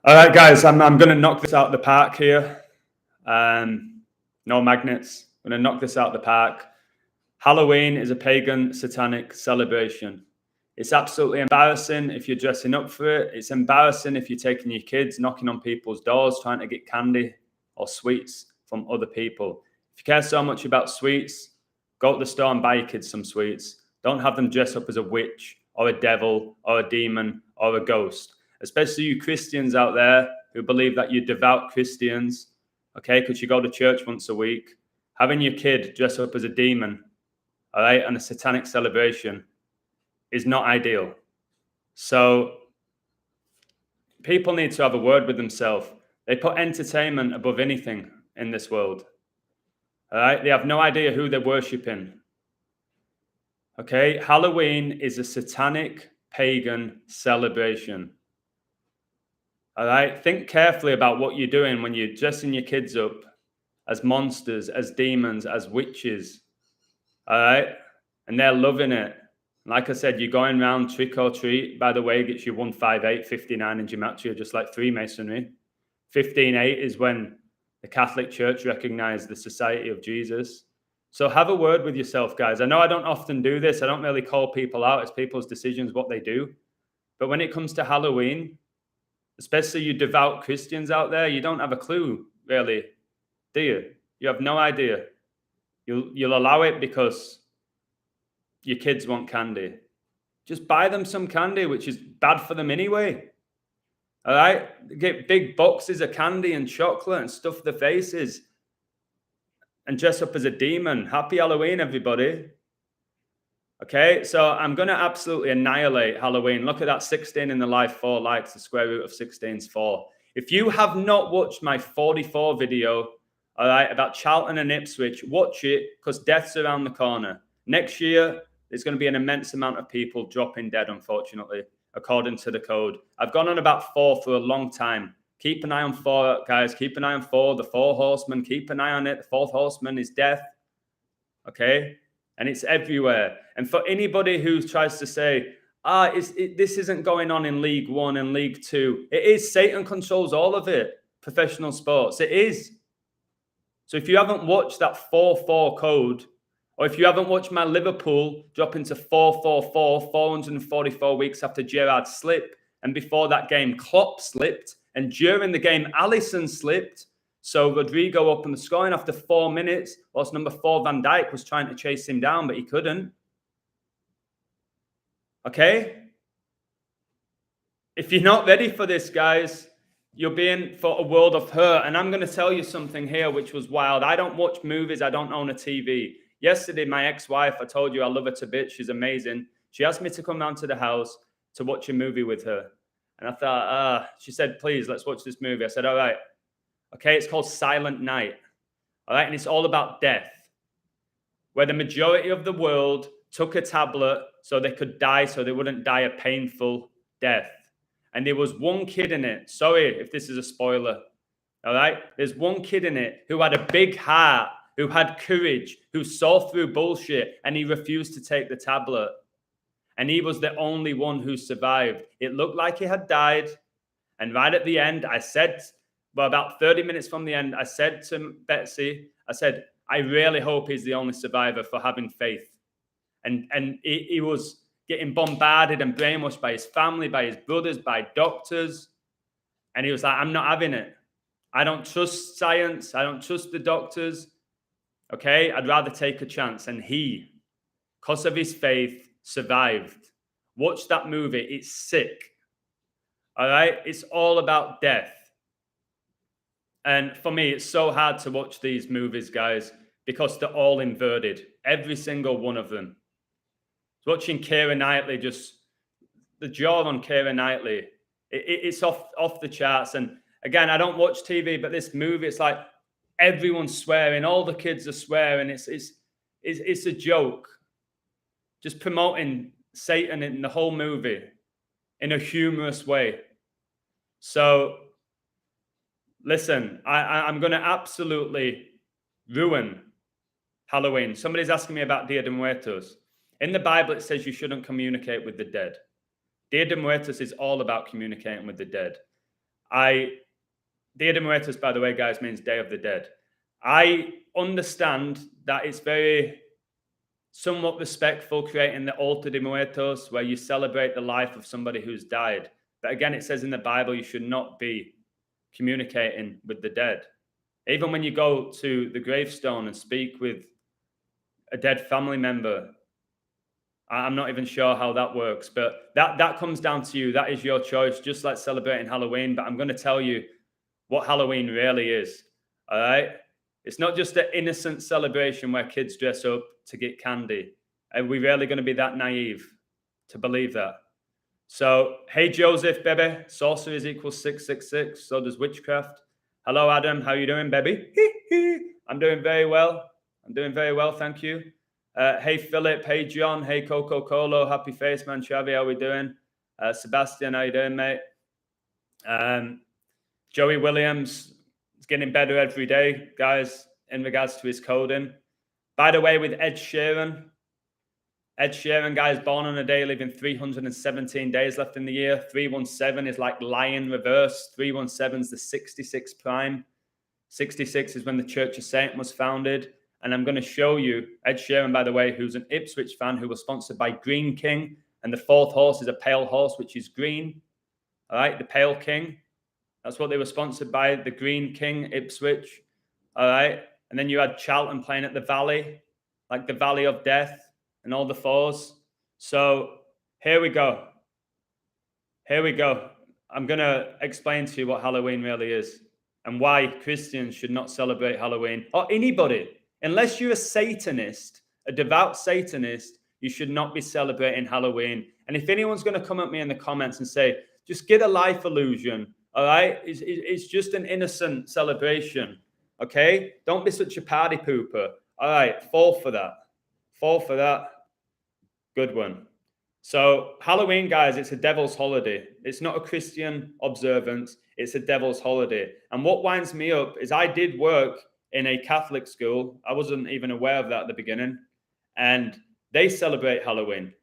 All right, guys, I'm going to knock this out of the park here. No magnets. I'm going to knock this out of the park. Halloween is a pagan satanic celebration. It's absolutely embarrassing if you're dressing up for it. It's embarrassing if you're taking your kids, knocking on people's doors, trying to get candy or sweets from other people. If you care so much about sweets, go to the store and buy your kids some sweets. Don't have them dress up as a witch or a devil or a demon or a ghost. Especially you Christians out there who believe that you're devout Christians, okay, because you go to church once a week. Having your kid dress up as a demon, all right, and a satanic celebration is not ideal. So people need to have a word with themselves. They put entertainment above anything in this world. All right, they have no idea who they're worshiping. Okay, Halloween is a satanic pagan celebration. All right, think carefully about what you're doing when you're dressing your kids up as monsters, as demons, as witches. All right, and they're loving it. Like I said, you're going around trick or treat. By the way, it gets you 158, 59 in gematria, just like Freemasonry. 15:8 is when the Catholic Church recognized the Society of Jesus. So have a word with yourself, guys. I know I don't often do this. I don't really call people out. It's people's decisions, what they do. But when it comes to Halloween, especially you devout Christians out there, you don't have a clue, really, do you? You have no idea. You'll allow it because your kids want candy. Just buy them some candy, which is bad for them anyway. All right? Get big boxes of candy and chocolate and stuff their faces and dress up as a demon. Happy Halloween, everybody. Okay, so I'm going to absolutely annihilate Halloween. Look at that, 16 in the live, 4 likes. The square root of 16 is 4. If you have not watched my 44 video, all right, about Charlton and Ipswich, watch it because death's around the corner. Next year, there's going to be an immense amount of people dropping dead, unfortunately, according to the code. I've gone on about 4 for a long time. Keep an eye on 4, guys. Keep an eye on 4. The 4 horsemen, keep an eye on it. The 4th horseman is death. Okay? And it's everywhere. And for anybody who tries to say, this isn't going on in League 1 and League 2. It is. Satan controls all of it. Professional sports. It is. So if you haven't watched that 4-4 code, or if you haven't watched my Liverpool drop into 4-4-4, 444 weeks after Gerrard slipped, and before that game, Klopp slipped, and during the game, Alisson slipped. So Rodrigo opened the scoring after 4 minutes, whilst number 4, Van Dijk, was trying to chase him down, but he couldn't. Okay? If you're not ready for this, guys, you'll be in for a world of hurt. And I'm going to tell you something here, which was wild. I don't watch movies. I don't own a TV. Yesterday, my ex-wife, I told you I love her to bits. She's amazing. She asked me to come round to the house to watch a movie with her. And I thought, she said, please, let's watch this movie. I said, all right. Okay, it's called Silent Night. All right, and it's all about death, where the majority of the world took a tablet so they could die, so they wouldn't die a painful death. And there was one kid in it. Sorry if this is a spoiler. All right, there's one kid in it who had a big heart, who had courage, who saw through bullshit, and he refused to take the tablet. And he was the only one who survived. It looked like he had died. And right at the end, I said, well, about 30 minutes from the end, I said to Betsy, I said, I really hope he's the only survivor for having faith. And he was getting bombarded and brainwashed by his family, by his brothers, by doctors. And he was like, I'm not having it. I don't trust science. I don't trust the doctors. Okay, I'd rather take a chance. And he, because of his faith, survived. Watch that movie. It's sick. All right, it's all about death. And for me, it's so hard to watch these movies, guys, because they're all inverted. Every single one of them. Watching Keira Knightley, just the jaw on Keira Knightley, it's off the charts. And again, I don't watch TV, but this movie, it's like everyone's swearing. All the kids are swearing. It's a joke. Just promoting Satan in the whole movie in a humorous way. So listen, I'm going to absolutely ruin Halloween. Somebody's asking me about Dia de Muertos. In the Bible, it says you shouldn't communicate with the dead. Dia de Muertos is all about communicating with the dead. Dia de Muertos, by the way, guys, means Day of the Dead. I understand that it's very somewhat respectful creating the Altar de Muertos, where you celebrate the life of somebody who's died. But again, it says in the Bible, you should not be communicating with the dead. Even when you go to the gravestone and speak with a dead family member, I'm not even sure how that works, but that comes down to you. That is your choice, just like celebrating Halloween. But I'm going to tell you what Halloween really is, all right? It's not just an innocent celebration where kids dress up to get candy. Are we really going to be that naive to believe that? So, hey, Joseph, baby. Sorcery is equals 666. So does witchcraft. Hello, Adam. How you doing, baby? I'm doing very well. Thank you. Hey, Philip. Hey, John. Hey, Coco Colo. Happy face, man. Chavi, how we doing? Sebastian, how you doing, mate? Joey Williams is getting better every day, guys, in regards to his coding. By the way, with Ed Sheeran, guys, born on a day, living 317 days left in the year. 317 is like lion reverse. 317 is the 66 prime. 66 is when the Church of Satan was founded. And I'm going to show you Ed Sheeran, by the way, who's an Ipswich fan who was sponsored by Green King. And the fourth horse is a pale horse, which is green. All right, the Pale King. That's what they were sponsored by, the Green King, Ipswich. All right. And then you had Charlton playing at the Valley, like the Valley of Death and all the fours. So here we go. I'm going to explain to you what Halloween really is and why Christians should not celebrate Halloween, or anybody. Unless you're a Satanist, a devout Satanist, you should not be celebrating Halloween. And if anyone's going to come at me in the comments and say, just get a life illusion, all right? It's just an innocent celebration, okay? Don't be such a party pooper. All right, fall for that. Good one. So Halloween, guys, it's a devil's holiday. It's not a Christian observance. It's a devil's holiday. And what winds me up is I did work in a Catholic school. I wasn't even aware of that at the beginning. And they celebrate Halloween.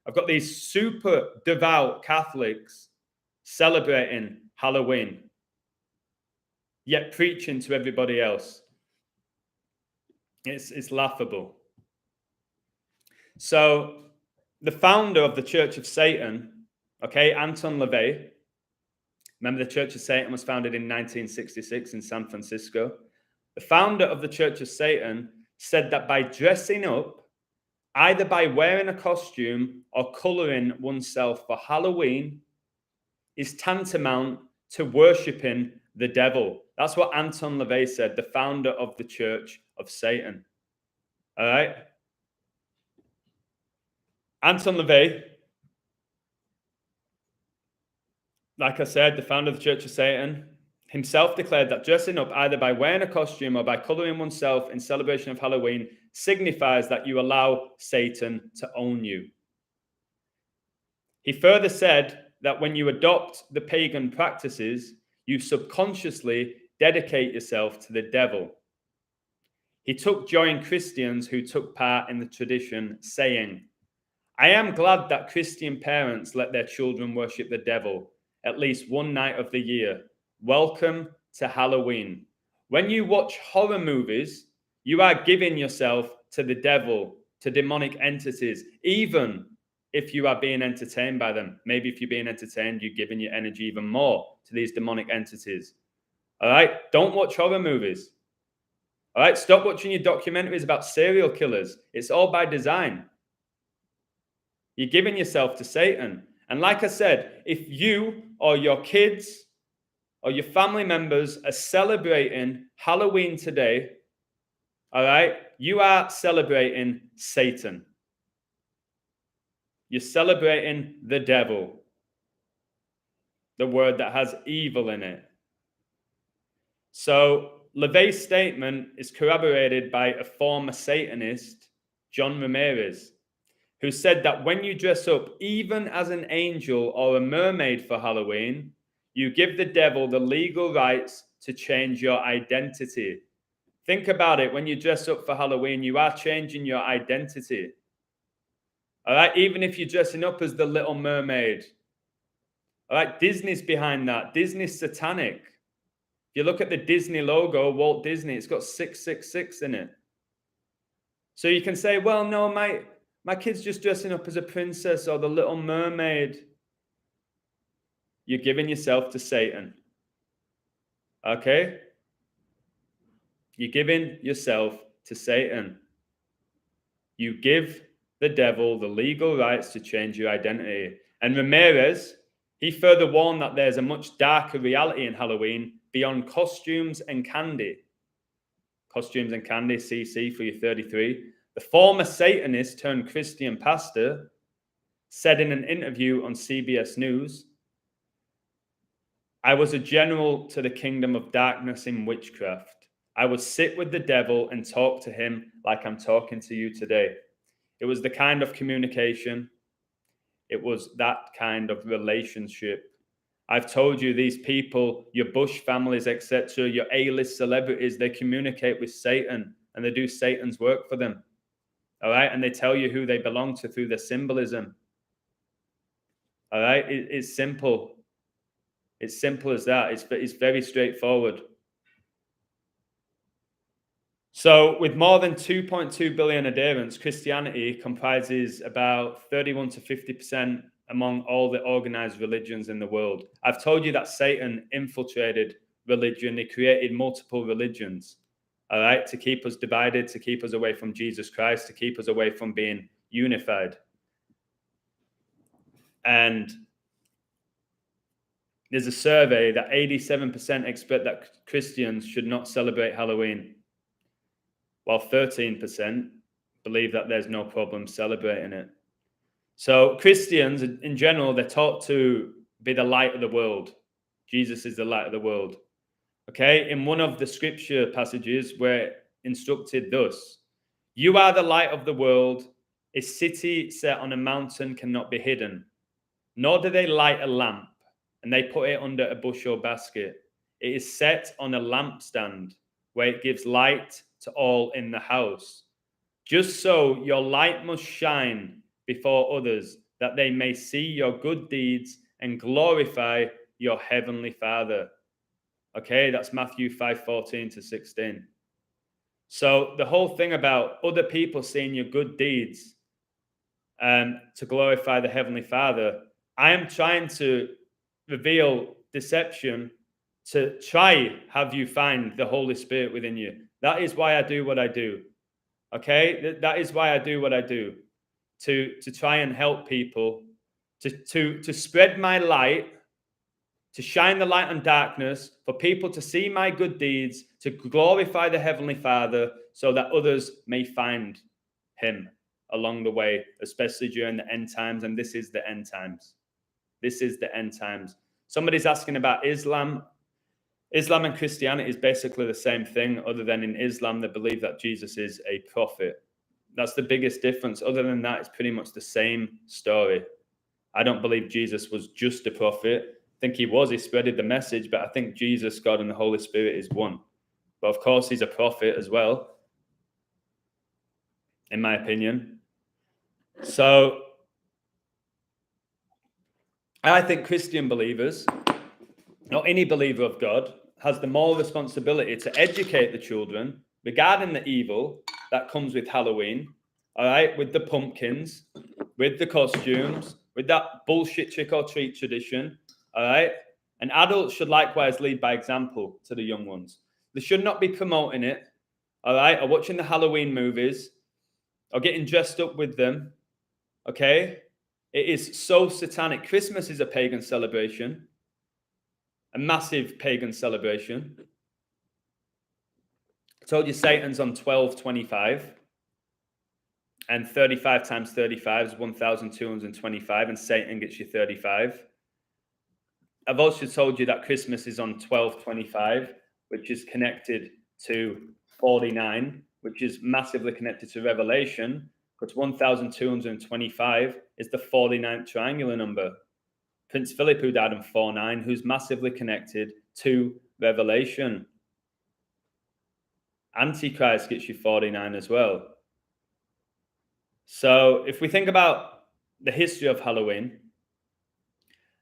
I've got these super devout Catholics celebrating Halloween, yet preaching to everybody else. It's laughable. So the founder of the Church of Satan, okay, Anton LaVey, remember the Church of Satan was founded in 1966 in San Francisco. The founder of the Church of Satan said that by dressing up, either by wearing a costume or coloring oneself for Halloween, is tantamount to worshipping the devil. That's what Anton LaVey said, the founder of the Church of Satan. All right? Anton LaVey, like I said, the founder of the Church of Satan, himself declared that dressing up either by wearing a costume or by coloring oneself in celebration of Halloween signifies that you allow Satan to own you. He further said that when you adopt the pagan practices, you subconsciously dedicate yourself to the devil. He took joy in Christians who took part in the tradition, saying, I am glad that Christian parents let their children worship the devil at least one night of the year. Welcome to Halloween. When you watch horror movies, you are giving yourself to the devil, to demonic entities, even if you are being entertained by them. Maybe if you're being entertained, you're giving your energy even more to these demonic entities. All right? Don't watch horror movies. All right? Stop watching your documentaries about serial killers. It's all by design. You're giving yourself to Satan. And like I said, if you or your kids or your family members are celebrating Halloween today, all right, you are celebrating Satan. You're celebrating the devil, the word that has evil in it. So LaVey's statement is corroborated by a former Satanist, John Ramirez, who said that when you dress up even as an angel or a mermaid for Halloween, you give the devil the legal rights to change your identity. Think about it. When you dress up for Halloween, you are changing your identity. All right? Even if you're dressing up as the Little Mermaid, All right, Disney's behind that. Disney's satanic. If you look at the Disney logo, Walt Disney, it's got 666 in it. So you can say, well, no, my kid's just dressing up as a princess or the Little Mermaid. You're giving yourself to Satan. Okay? You're giving yourself to Satan. You give the devil the legal rights to change your identity. And Ramirez, he further warned that there's a much darker reality in Halloween beyond costumes and candy. Costumes and candy, CC for your 33. The former Satanist turned Christian pastor said in an interview on CBS News, I was a general to the kingdom of darkness in witchcraft. I would sit with the devil and talk to him like I'm talking to you today. It was the kind of communication. It was that kind of relationship. I've told you, these people, your Bush families, etc., your A-list celebrities, they communicate with Satan and they do Satan's work for them. All right? And they tell you who they belong to through their symbolism. All right? It's simple. It's simple as that. It's very straightforward. So with more than 2.2 billion adherents, Christianity comprises about 31 to 50% among all the organized religions in the world. I've told you that Satan infiltrated religion. He created multiple religions, all right, to keep us divided, to keep us away from Jesus Christ, to keep us away from being unified. And there's a survey that 87% expect that Christians should not celebrate Halloween, while 13% believe that there's no problem celebrating it. So Christians, in general, they're taught to be the light of the world. Jesus is the light of the world. Okay? In one of the scripture passages, we're instructed thus, you are the light of the world. A city set on a mountain cannot be hidden, nor do they light a lamp and they put it under a bushel basket. It is set on a lampstand where it gives light to all in the house. Just so your light must shine before others, that they may see your good deeds and glorify your heavenly Father. Okay, that's Matthew 5:14 to 16. So the whole thing about other people seeing your good deeds to glorify the heavenly Father, I am trying to reveal deception to try have you find the Holy Spirit within you. That is why I do what I do. Okay, that is why I do what I do, to try and help people, to spread my light, to shine the light on darkness, for people to see my good deeds, to glorify the Heavenly Father, so that others may find Him along the way, especially during the end times. And this is the end times. This is the end times. Somebody's asking about Islam. Islam and Christianity is basically the same thing, other than in Islam, they believe that Jesus is a prophet. That's the biggest difference. Other than that, it's pretty much the same story. I don't believe Jesus was just a prophet. I think he was. He spreaded the message, but I think Jesus, God, and the Holy Spirit is one. But of course, he's a prophet as well, in my opinion. So I think Christian believers, or any believer of God, has the moral responsibility to educate the children regarding the evil that comes with Halloween, all right, with the pumpkins, with the costumes, with that bullshit trick or treat tradition, all right? And adults should likewise lead by example to the young ones. They should not be promoting it, all right, or watching the Halloween movies, or getting dressed up with them, okay? It is so satanic. Christmas is a pagan celebration. A massive pagan celebration. I told you Satan's on 1225, and 35 times 35 is 1,225, and Satan gets you 35. I've also told you that Christmas is on 1225, which is connected to 49, which is massively connected to Revelation, because 1,225 is the 49th triangular number. Prince Philip, who died in 49, who's massively connected to Revelation. Antichrist gets you 49 as well. So if we think about the history of Halloween,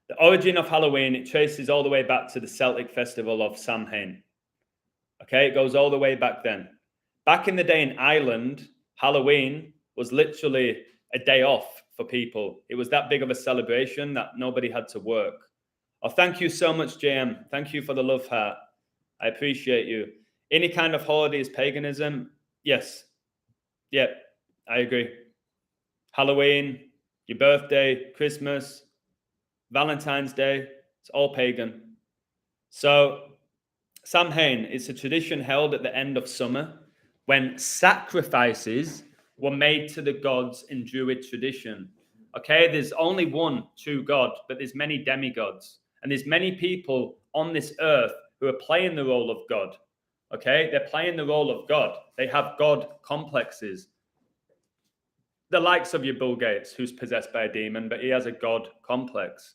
The origin of Halloween, it traces all the way back to the Celtic festival of Samhain. Okay, it goes all the way back then. Back in the day in Ireland, Halloween was literally a day off for people. It was that big of a celebration that nobody had to work. Oh, thank you so much, JM. Thank you for the love heart. I appreciate you. Any kind of holiday is paganism? Yes. Yep, I agree. Halloween, your birthday, Christmas, Valentine's Day, it's all pagan. So Samhain is a tradition held at the end of summer when sacrifices were made to the gods in Druid tradition. Okay, there's only one true God, but there's many demigods. And there's many people on this earth who are playing the role of God. Okay, they're playing the role of God. They have God complexes. The likes of your Bill Gates, who's possessed by a demon, but he has a God complex.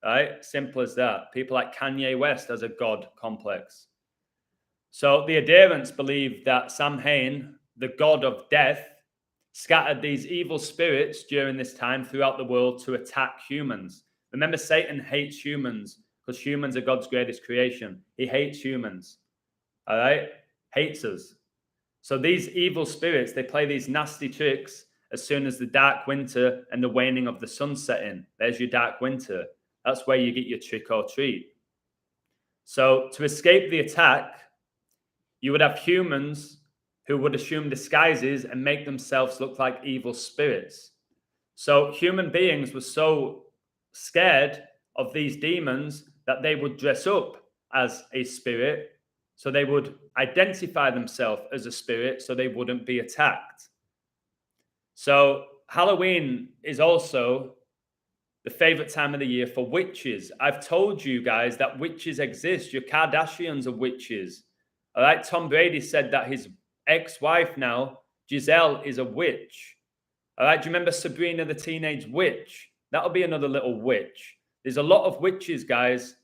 Right? Simple as that. People like Kanye West has a God complex. So the adherents believe that Samhain, the god of death, scattered these evil spirits during this time throughout the world to attack humans. Remember, Satan hates humans because humans are God's greatest creation. He hates humans. All right? Hates us. So these evil spirits, they play these nasty tricks as soon as the dark winter and the waning of the sun set in. There's your dark winter. That's where you get your trick or treat. So to escape the attack, you would have humans who would assume disguises and make themselves look like evil spirits. So human beings were so scared of these demons that they would dress up as a spirit. So they would identify themselves as a spirit so they wouldn't be attacked. So Halloween is also the favorite time of the year for witches. I've told you guys that witches exist. Your Kardashians are witches. All right, Tom Brady said that his ex-wife now, Giselle, is a witch. All right, do you remember Sabrina the Teenage Witch? That'll be another little witch. There's a lot of witches, guys.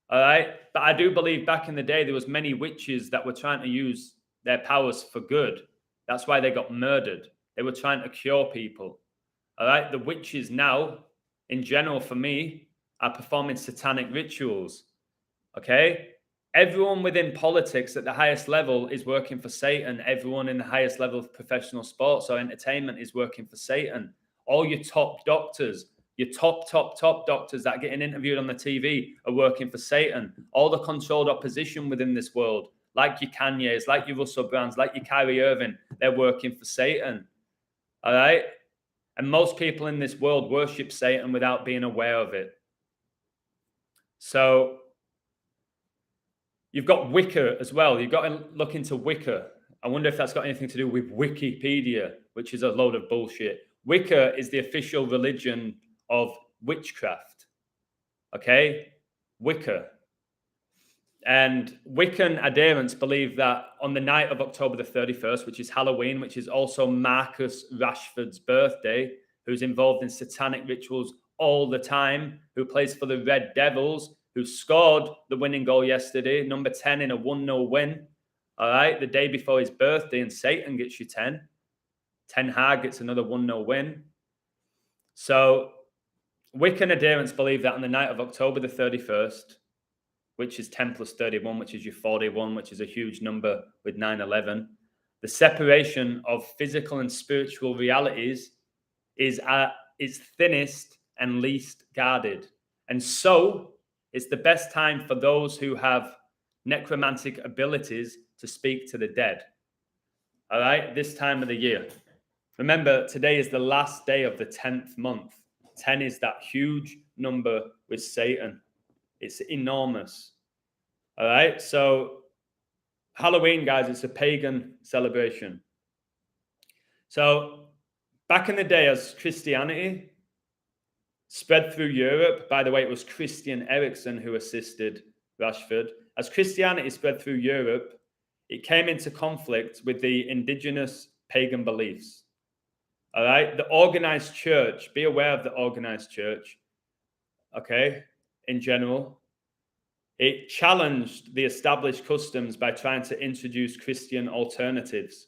All right, but I do believe back in the day there was many witches that were trying to use their powers for good. That's why they got murdered. They were trying to cure people. All right, the witches now, in general, for me, are performing satanic rituals. Okay. Everyone within politics at the highest level is working for Satan. Everyone in the highest level of professional sports or entertainment is working for Satan. All your top doctors, your top doctors that are getting interviewed on the TV are working for Satan. All the controlled opposition within this world, like your Kanye's, like your Russell Brands, like your Kyrie Irving, they're working for Satan. All right? And most people in this world worship Satan without being aware of it. So you've got Wicca as well. You've got to look into Wicca. I wonder if that's got anything to do with Wikipedia, which is a load of bullshit. Wicca is the official religion of witchcraft. Okay? Wicca. And Wiccan adherents believe that on the night of October the 31st, which is Halloween, which is also Marcus Rashford's birthday, who's involved in satanic rituals all the time, who plays for the Red Devils, who scored the winning goal yesterday, number 10 in a 1-0 win. All right, the day before his birthday, and Satan gets you 10. Ten Hag gets another 1-0 win. So Wiccan adherents believe that on the night of October the 31st, which is 10 plus 31, which is your 41, which is a huge number with 9/11, the separation of physical and spiritual realities is at its thinnest and least guarded. And so it's the best time for those who have necromantic abilities to speak to the dead. All right, this time of the year. Remember, today is the last day of the 10th month. 10 is that huge number with Satan. It's enormous. All right, so Halloween, guys, it's a pagan celebration. So back in the day, as Christianity spread through Europe, by the way, it was Christian Eriksen who assisted Rashford. As Christianity spread through Europe, it came into conflict with the indigenous pagan beliefs. All right, the organized church, be aware of the organized church, okay, in general. It challenged the established customs by trying to introduce Christian alternatives.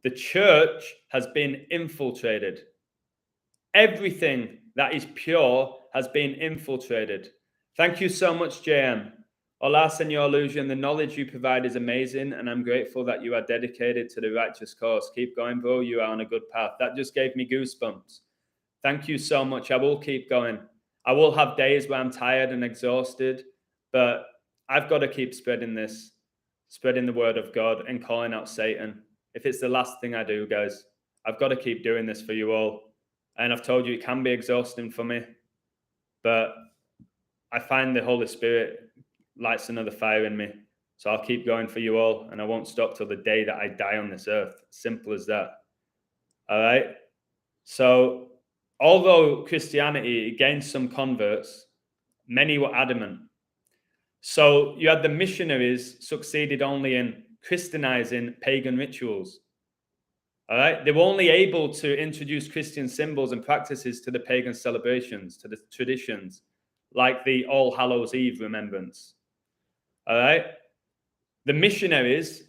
The church has been infiltrated. Everything that is pure has been infiltrated. Thank you so much, JM. Hola, Senor Illusion. The knowledge you provide is amazing, and I'm grateful that you are dedicated to the righteous cause. Keep going, bro. You are on a good path. That just gave me goosebumps. Thank you so much. I will keep going. I will have days where I'm tired and exhausted, but I've got to keep spreading this, spreading the word of God and calling out Satan. If it's the last thing I do, guys, I've got to keep doing this for you all. And I've told you it can be exhausting for me, but I find the Holy Spirit lights another fire in me. So I'll keep going for you all, and I won't stop till the day that I die on this earth. Simple as that. All right? So although Christianity gained some converts, many were adamant. So you had the missionaries succeeded only in Christianizing pagan rituals. All right? They were only able to introduce Christian symbols and practices to the pagan celebrations, to the traditions, like the All Hallows Eve remembrance. All right? The missionaries,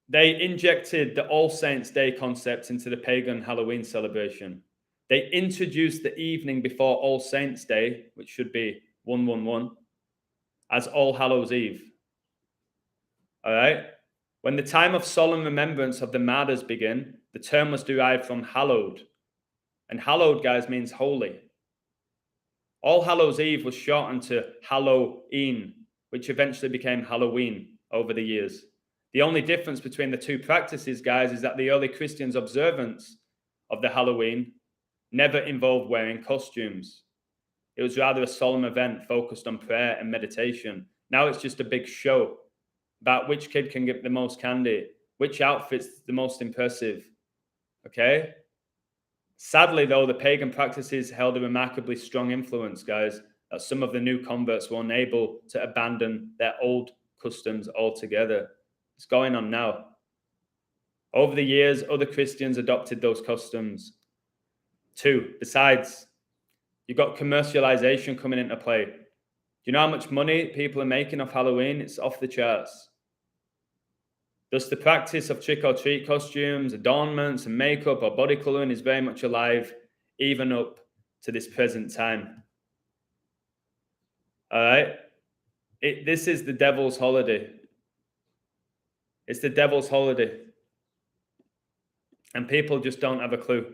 they injected the All Saints' Day concept into the pagan Halloween celebration. They introduced the evening before All Saints' Day, which should be 111, as All Hallows Eve. All right? When the time of solemn remembrance of the martyrs begin, the term was derived from hallowed. And hallowed, guys, means holy. All Hallows Eve was shortened to Halloween, which eventually became Halloween over the years. The only difference between the two practices, guys, is that the early Christians' observance of the Halloween never involved wearing costumes. It was rather a solemn event focused on prayer and meditation. Now it's just a big show about which kid can get the most candy, which outfit's the most impressive. Okay? Sadly, though, the pagan practices held a remarkably strong influence, guys, that some of the new converts were unable to abandon their old customs altogether. It's going on now. Over the years, other Christians adopted those customs too. Besides, you've got commercialization coming into play. Do you know how much money people are making off Halloween? It's off the charts. Thus, the practice of trick-or-treat costumes, adornments, and makeup or body colouring is very much alive, even up to this present time. All right? This is the devil's holiday. It's the devil's holiday. And people just don't have a clue.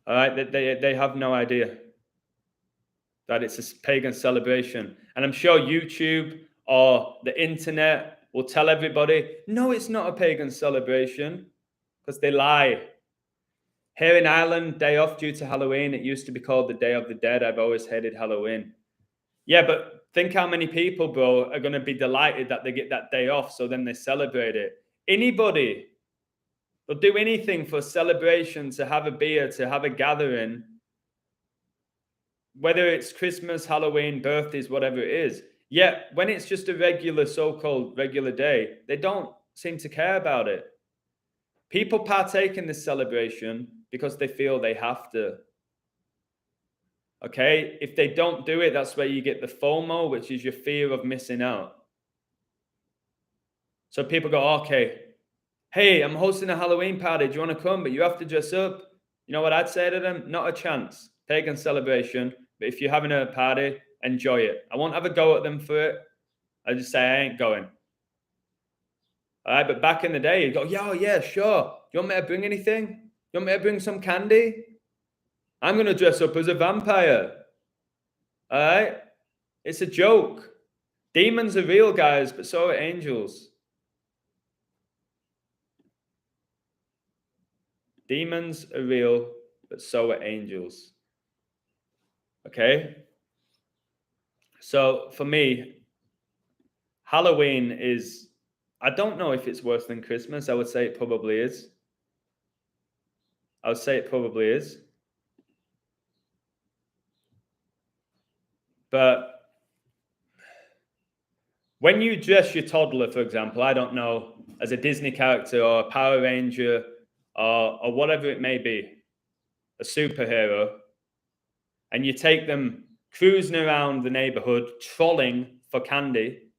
All right? They have no idea that it's a pagan celebration. And I'm sure YouTube or the internet will tell everybody, no, it's not a pagan celebration, because they lie. Here in Ireland, day off due to Halloween, it used to be called the Day of the Dead. I've always hated Halloween. Yeah, but think how many people, bro, are going to be delighted that they get that day off, so then they celebrate it. Anybody, they'll do anything for a celebration, to have a beer, to have a gathering, whether it's Christmas, Halloween, birthdays, whatever it is. Yet, when it's just a regular, so-called regular day, they don't seem to care about it. People partake in this celebration because they feel they have to. Okay? If they don't do it, that's where you get the FOMO, which is your fear of missing out. So people go, okay, hey, I'm hosting a Halloween party. Do you want to come? But you have to dress up. You know what I'd say to them? Not a chance. Pagan celebration. But if you're having a party, enjoy it. I won't have a go at them for it. I just say I ain't going. All right, but back in the day, you'd go, yeah, sure. You want me to bring anything? You want me to bring some candy? I'm going to dress up as a vampire. All right? It's a joke. Demons are real, guys, but so are angels. Demons are real, but so are angels. Okay? So for me, Halloween is, I don't know if it's worse than Christmas. I would say it probably is. But when you dress your toddler, for example, I don't know, as a Disney character or a Power Ranger or whatever it may be, a superhero, and you take them cruising around the neighborhood, trolling for candy,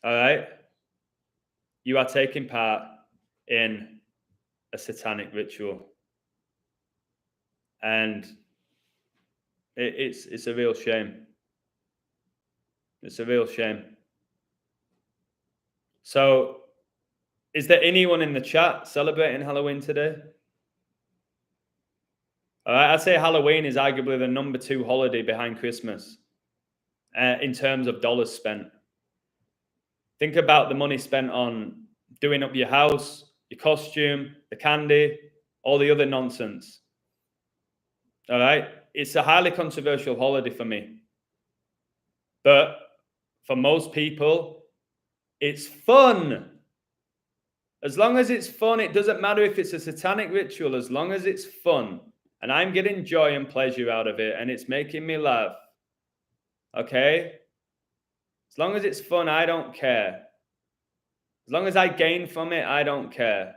all right, you are taking part in a satanic ritual. And it's a real shame. It's a real shame. So, is there anyone in the chat celebrating Halloween today? All right, I'd say Halloween is arguably the number 2 holiday behind Christmas in terms of dollars spent. Think about the money spent on doing up your house, your costume, the candy, all the other nonsense. All right, it's a highly controversial holiday for me. But for most people, it's fun. As long as it's fun, it doesn't matter if it's a satanic ritual, as long as it's fun. And I'm getting joy and pleasure out of it, and it's making me laugh. Okay? As long as it's fun, I don't care. As long as I gain from it, I don't care.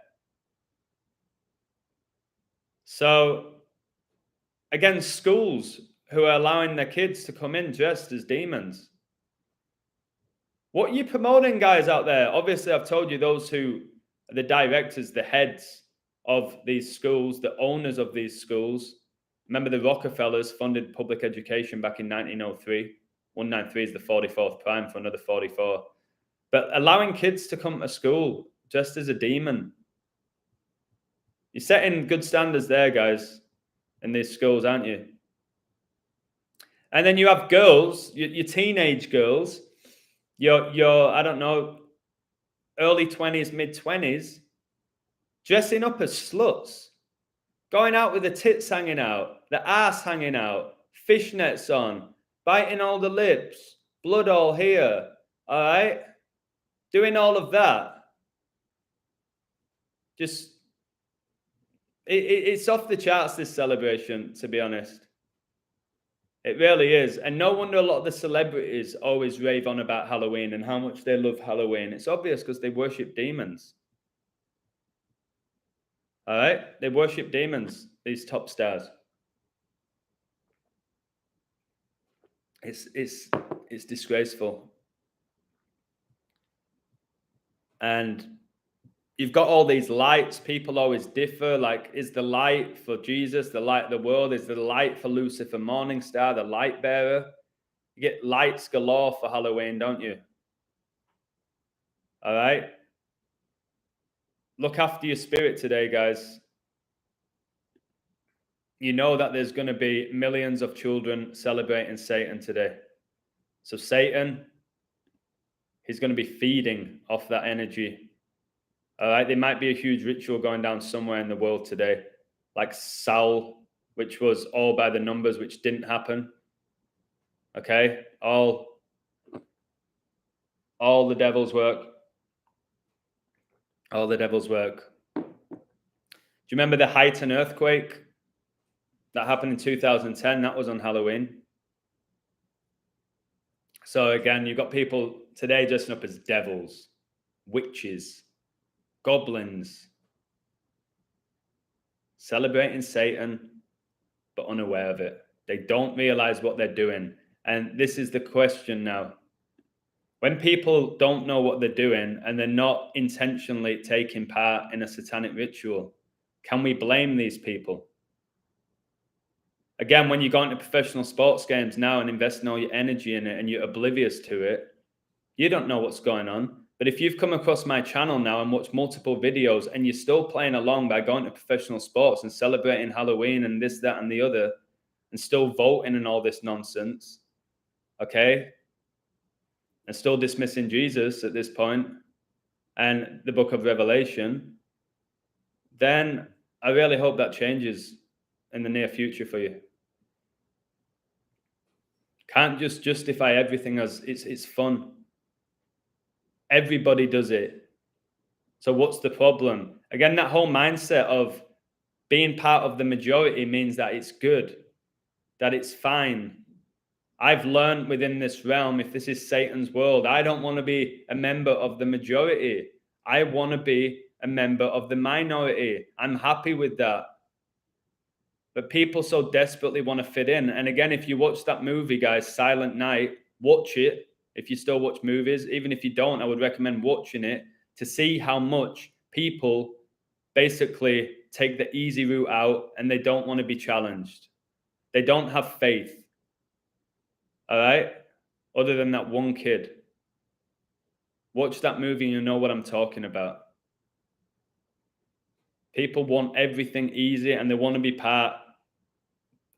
So, again, schools who are allowing their kids to come in dressed as demons. What are you promoting, guys, out there? Obviously, I've told you those who are the directors, the heads of these schools, the owners of these schools. Remember, the Rockefellers funded public education back in 1903. 193 is the 44th prime for another 44. But allowing kids to come to school just as a demon. You're setting good standards there, guys, in these schools, aren't you? And then you have girls, your teenage girls, your I don't know, early 20s, mid-20s, dressing up as sluts, going out with the tits hanging out, the ass hanging out, fishnets on, biting all the lips, blood all here, all right? Doing all of that. Just, it's off the charts, this celebration, to be honest. It really is. And no wonder a lot of the celebrities always rave on about Halloween and how much they love Halloween. It's obvious because they worship demons. All right? They worship demons, these top stars. It's disgraceful. And you've got all these lights. People always differ. Like, is the light for Jesus the light of the world? Is the light for Lucifer Morningstar, the light bearer? You get lights galore for Halloween, don't you? All right? Look after your spirit today, guys. You know that there's going to be millions of children celebrating Satan today. So Satan, he's going to be feeding off that energy. All right, there might be a huge ritual going down somewhere in the world today, like Saul, which was all by the numbers, which didn't happen. Okay, all the devil's work. All the devil's work. Do you remember the Haitian earthquake that happened in 2010? That was on Halloween. So again, you've got people today dressing up as devils, witches, goblins, celebrating Satan, but unaware of it. They don't realize what they're doing. And this is the question now. When people don't know what they're doing and they're not intentionally taking part in a satanic ritual, can we blame these people? Again, when you go into professional sports games now and investing all your energy in it and you're oblivious to it, you don't know what's going on. But if you've come across my channel now and watched multiple videos and you're still playing along by going to professional sports and celebrating Halloween and this, that, and the other, and still voting and all this nonsense, okay, and still dismissing Jesus at this point and the book of Revelation, then I really hope that changes in the near future for you. Can't just justify everything as it's fun. Everybody does it. So what's the problem? Again, that whole mindset of being part of the majority means that it's good, that it's fine. I've learned within this realm, if this is Satan's world, I don't want to be a member of the majority. I want to be a member of the minority. I'm happy with that. But people so desperately want to fit in. And again, if you watch that movie, guys, Silent Night, watch it. If you still watch movies, even if you don't, I would recommend watching it to see how much people basically take the easy route out and they don't want to be challenged. They don't have faith. All right? Other than that one kid. Watch that movie and you know what I'm talking about. People want everything easy and they want to be part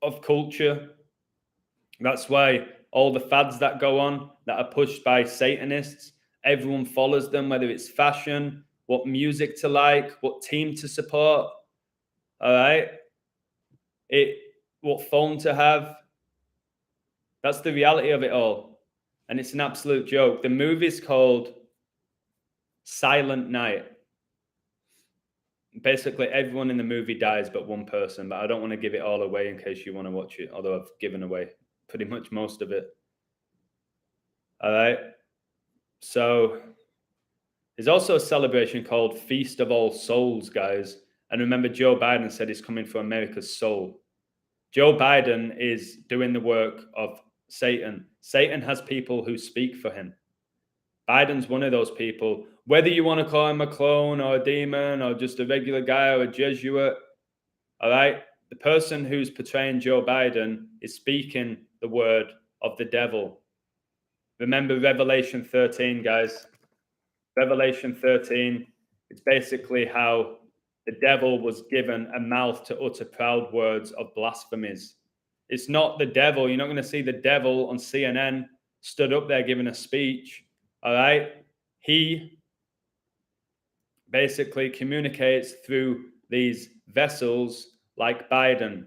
of culture. That's why all the fads that go on that are pushed by Satanists, everyone follows them, whether it's fashion, what music to like, what team to support. All right? What phone to have. That's the reality of it all. And it's an absolute joke. The movie's called Silent Night. Basically, everyone in the movie dies but one person, but I don't want to give it all away in case you want to watch it, although I've given away pretty much most of it. All right? So there's also a celebration called Feast of All Souls, guys. And remember, Joe Biden said he's coming for America's soul. Joe Biden is doing the work of Satan. Satan has people who speak for him. Biden's one of those people. Whether you want to call him a clone or a demon or just a regular guy or a Jesuit, all right? The person who's portraying Joe Biden is speaking the word of the devil. Remember Revelation 13, guys. Revelation 13, it's basically how the devil was given a mouth to utter proud words of blasphemies. It's not the devil. You're not going to see the devil on CNN stood up there giving a speech. All right? He basically communicates through these vessels like Biden,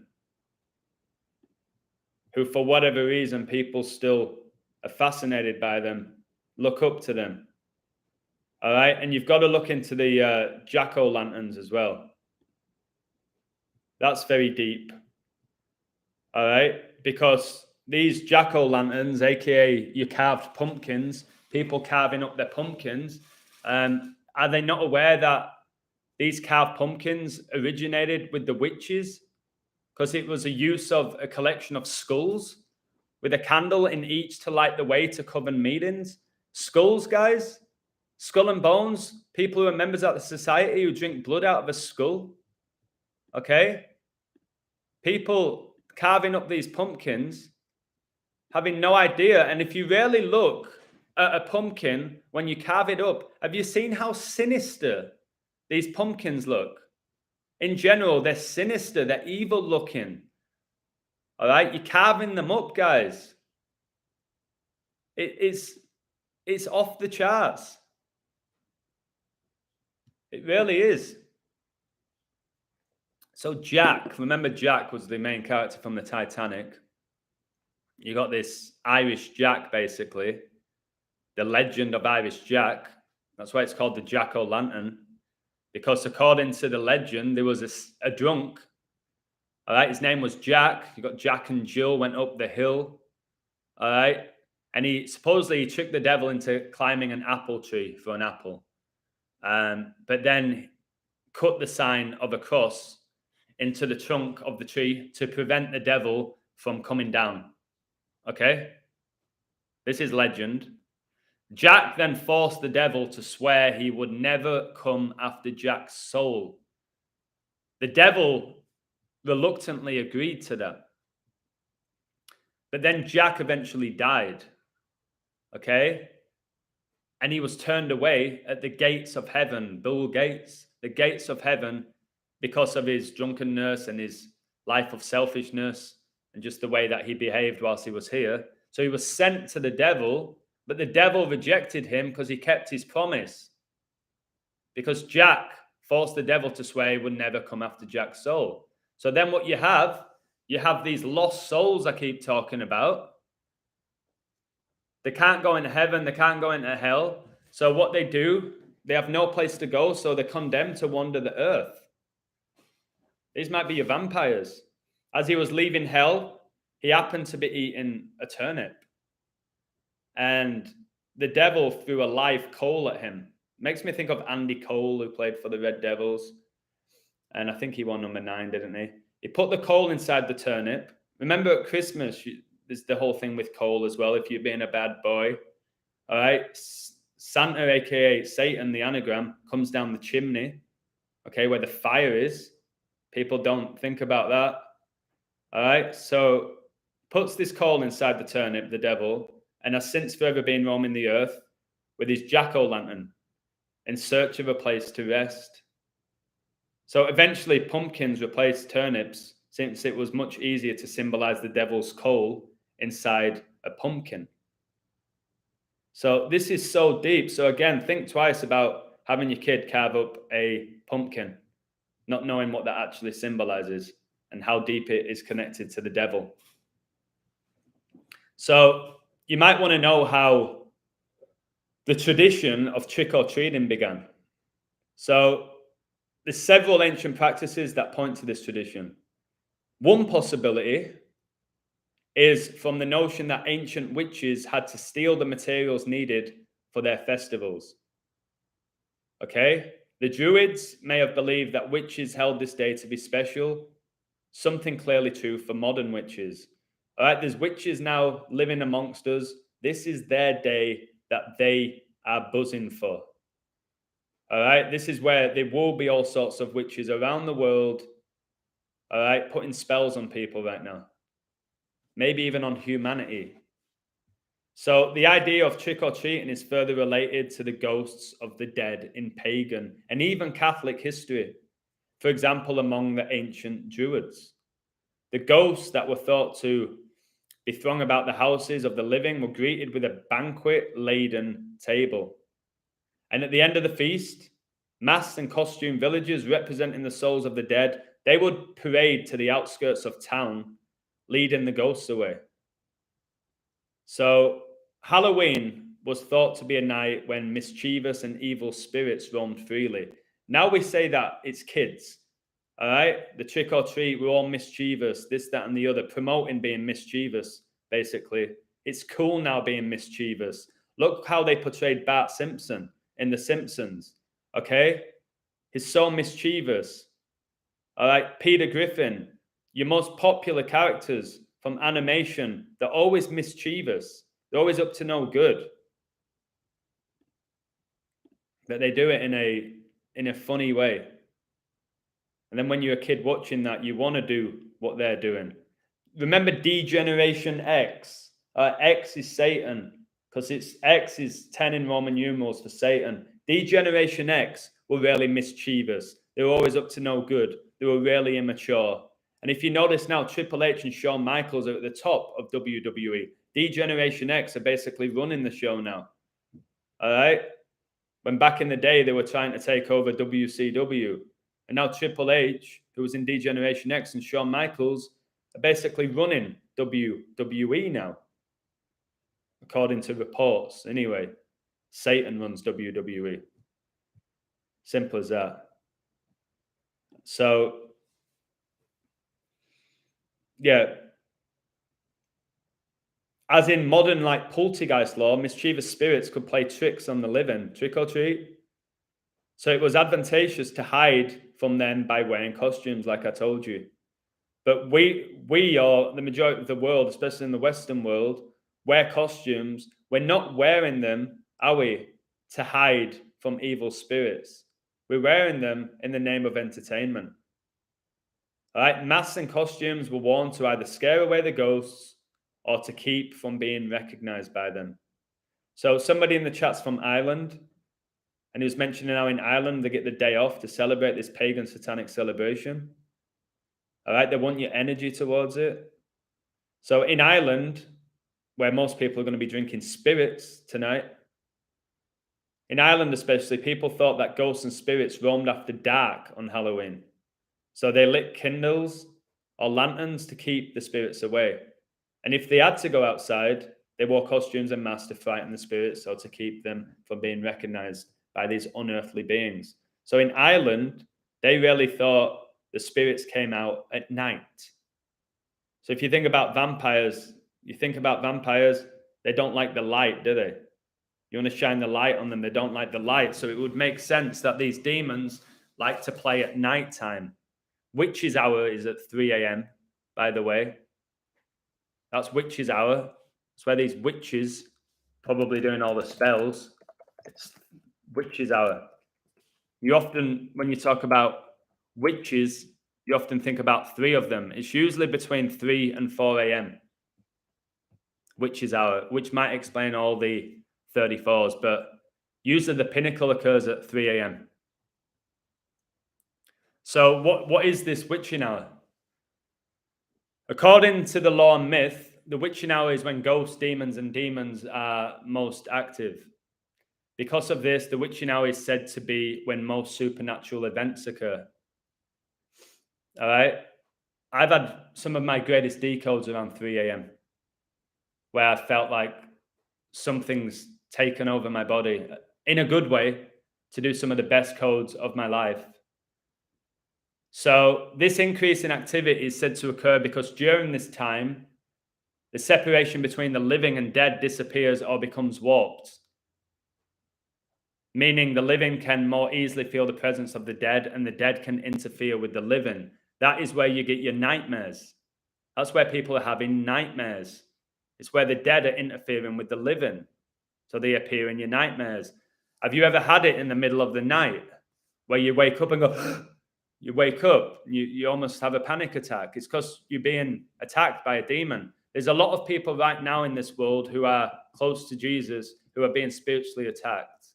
who for whatever reason people still are fascinated by them, look up to them. All right? And you've got to look into the jack-o'-lanterns as well. That's very deep. All right? Because these jack-o'-lanterns, aka your carved pumpkins, people carving up their pumpkins, are they not aware that these carved pumpkins originated with the witches? Because it was a use of a collection of skulls with a candle in each to light the way to coven meetings. Skulls, guys. Skull and bones. People who are members of the society who drink blood out of a skull. Okay? People carving up these pumpkins, having no idea. And if you really look at a pumpkin, when you carve it up, have you seen how sinister these pumpkins look? In general, they're sinister, they're evil looking. All right? You're carving them up, guys. It's off the charts. It really is. So Jack, remember Jack was the main character from the Titanic. You got this Irish Jack, basically. The legend of Irish Jack. That's why it's called the Jack-o'-lantern. Because according to the legend, there was a drunk. All right, his name was Jack. You got Jack and Jill went up the hill. All right. And he supposedly tricked the devil into climbing an apple tree for an apple. But then cut the sign of a cross into the trunk of the tree to prevent the devil from coming down. Okay? This is legend. Jack then forced the devil to swear he would never come after Jack's soul. The devil reluctantly agreed to that. But then Jack eventually died. Okay? And he was turned away at the gates of heaven, Bill Gates, the gates of heaven, because of his drunkenness and his life of selfishness and just the way that he behaved whilst he was here. So he was sent to the devil, but the devil rejected him because he kept his promise. Because Jack forced the devil to swear he would never come after Jack's soul. So then what you have these lost souls I keep talking about. They can't go into heaven. They can't go into hell. So what they do, they have no place to go. So they're condemned to wander the earth. These might be your vampires. As he was leaving hell, he happened to be eating a turnip. And the devil threw a live coal at him. Makes me think of Andy Cole, who played for the Red Devils. And I think he won number 9, didn't he? He put the coal inside the turnip. Remember at Christmas, there's the whole thing with coal as well, if you're being a bad boy. All right? Santa, a.k.a. Satan, the anagram, comes down the chimney, okay, where the fire is. People don't think about that. All right. So puts this coal inside the turnip, the devil, and has since forever been roaming the earth with his jack-o'-lantern in search of a place to rest. So eventually pumpkins replaced turnips since it was much easier to symbolize the devil's coal inside a pumpkin. So this is so deep. So again, think twice about having your kid carve up a pumpkin, not knowing what that actually symbolizes and how deep it is connected to the devil. So you might want to know how the tradition of trick-or-treating began. So there's several ancient practices that point to this tradition. One possibility is from the notion that ancient witches had to steal the materials needed for their festivals. Okay? The Druids may have believed that witches held this day to be special, something clearly true for modern witches. All right, there's witches now living amongst us. This is their day that they are buzzing for. All right, this is where there will be all sorts of witches around the world, all right, putting spells on people right now, maybe even on humanity. So the idea of trick-or-treating is further related to the ghosts of the dead in pagan and even Catholic history. For example, among the ancient Druids, the ghosts that were thought to be throng about the houses of the living were greeted with a banquet-laden table. And at the end of the feast, masked and costumed villagers representing the souls of the dead, they would parade to the outskirts of town, leading the ghosts away. So Halloween was thought to be a night when mischievous and evil spirits roamed freely. Now we say that it's kids, all right? The trick or treat, we're all mischievous, this, that, and the other, promoting being mischievous, basically. It's cool now being mischievous. Look how they portrayed Bart Simpson in The Simpsons, okay? He's so mischievous. All right, Peter Griffin, your most popular characters from animation, they're always mischievous. They're always up to no good. But they do it in a funny way. And then when you're a kid watching that, you want to do what they're doing. Remember D-Generation X. X is Satan, because X is 10 in Roman numerals for Satan. D-Generation X were really mischievous. They were always up to no good. They were really immature. And if you notice now, Triple H and Shawn Michaels are at the top of WWE. D-Generation X are basically running the show now. All right? When back in the day, they were trying to take over WCW. And now Triple H, who was in D-Generation X, and Shawn Michaels are basically running WWE now. According to reports. Anyway, Satan runs WWE. Simple as that. So, yeah. As in modern, like, poltergeist law, mischievous spirits could play tricks on the living, trick or treat. So it was advantageous to hide from them by wearing costumes, like I told you. But we are the majority of the world, especially in the Western world, wear costumes. We're not wearing them, are we, to hide from evil spirits. We're wearing them in the name of entertainment. All right, masks and costumes were worn to either scare away the ghosts or to keep from being recognized by them. So somebody in the chat's from Ireland, and he was mentioning how in Ireland they get the day off to celebrate this pagan satanic celebration. All right, they want your energy towards it. So in Ireland, where most people are going to be drinking spirits tonight, in Ireland especially, people thought that ghosts and spirits roamed after dark on Halloween. So they lit candles or lanterns to keep the spirits away. And if they had to go outside, they wore costumes and masks to frighten the spirits or to keep them from being recognized by these unearthly beings. So in Ireland, they really thought the spirits came out at night. So if you think about vampires, they don't like the light, do they? You want to shine the light on them, they don't like the light. So it would make sense that these demons like to play at nighttime. Witch's hour is at 3 a.m., by the way. That's witch's hour. It's where these witches probably doing all the spells. It's witch's hour. You often, when you talk about witches, you often think about 3 of them. It's usually between 3 and 4 a.m., witch's hour, which might explain all the 34s, but usually the pinnacle occurs at 3 a.m. So what is this witching hour? According to the law and myth, the witching hour is when ghosts, and demons are most active. Because of this, the witching hour is said to be when most supernatural events occur. All right? I've had some of my greatest decodes around 3 a.m. where I felt like something's taken over my body in a good way to do some of the best codes of my life. So this increase in activity is said to occur because during this time, the separation between the living and dead disappears or becomes warped, meaning the living can more easily feel the presence of the dead and the dead can interfere with the living. That is where you get your nightmares. That's where people are having nightmares. It's where the dead are interfering with the living. So they appear in your nightmares. Have you ever had it in the middle of the night where you wake up and go, you wake up, you almost have a panic attack? It's because you're being attacked by a demon. There's a lot of people right now in this world who are close to Jesus who are being spiritually attacked.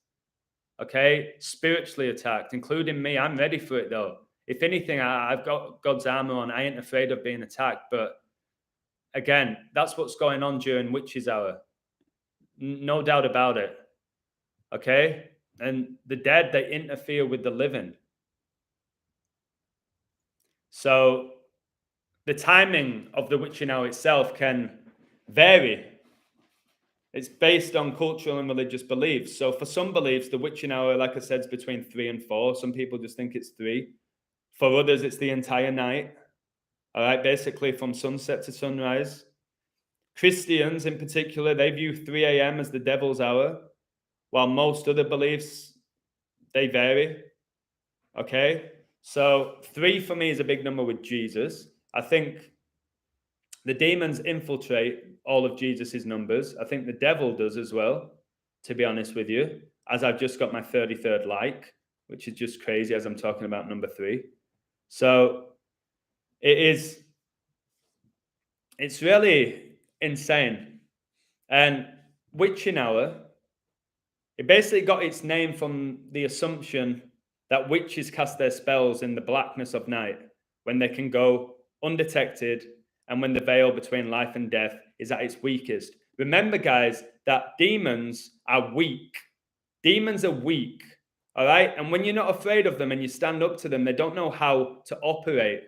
Okay? Spiritually attacked, including me. I'm ready for it though. If anything, I've got God's armor on. I ain't afraid of being attacked. But again, that's what's going on during witch's hour. No doubt about it. Okay? And the dead, they interfere with the living. So the timing of the witching hour itself can vary. It's based on cultural and religious beliefs. So for some beliefs, the witching hour, like I said, is between 3 and 4. Some people just think it's 3. For others, it's the entire night. All right, basically from sunset to sunrise. Christians in particular, they view 3 a.m. as the devil's hour, while most other beliefs, they vary. Okay? So 3 for me is a big number with Jesus. I think the demons infiltrate all of Jesus's numbers. I think the devil does as well, to be honest with you, as I've just got my 33rd like, which is just crazy as I'm talking about number 3. So it's really insane. And witching hour, it basically got its name from the assumption that witches cast their spells in the blackness of night when they can go undetected and when the veil between life and death is at its weakest. Remember, guys, that demons are weak. Demons are weak, all right? And when you're not afraid of them and you stand up to them, they don't know how to operate.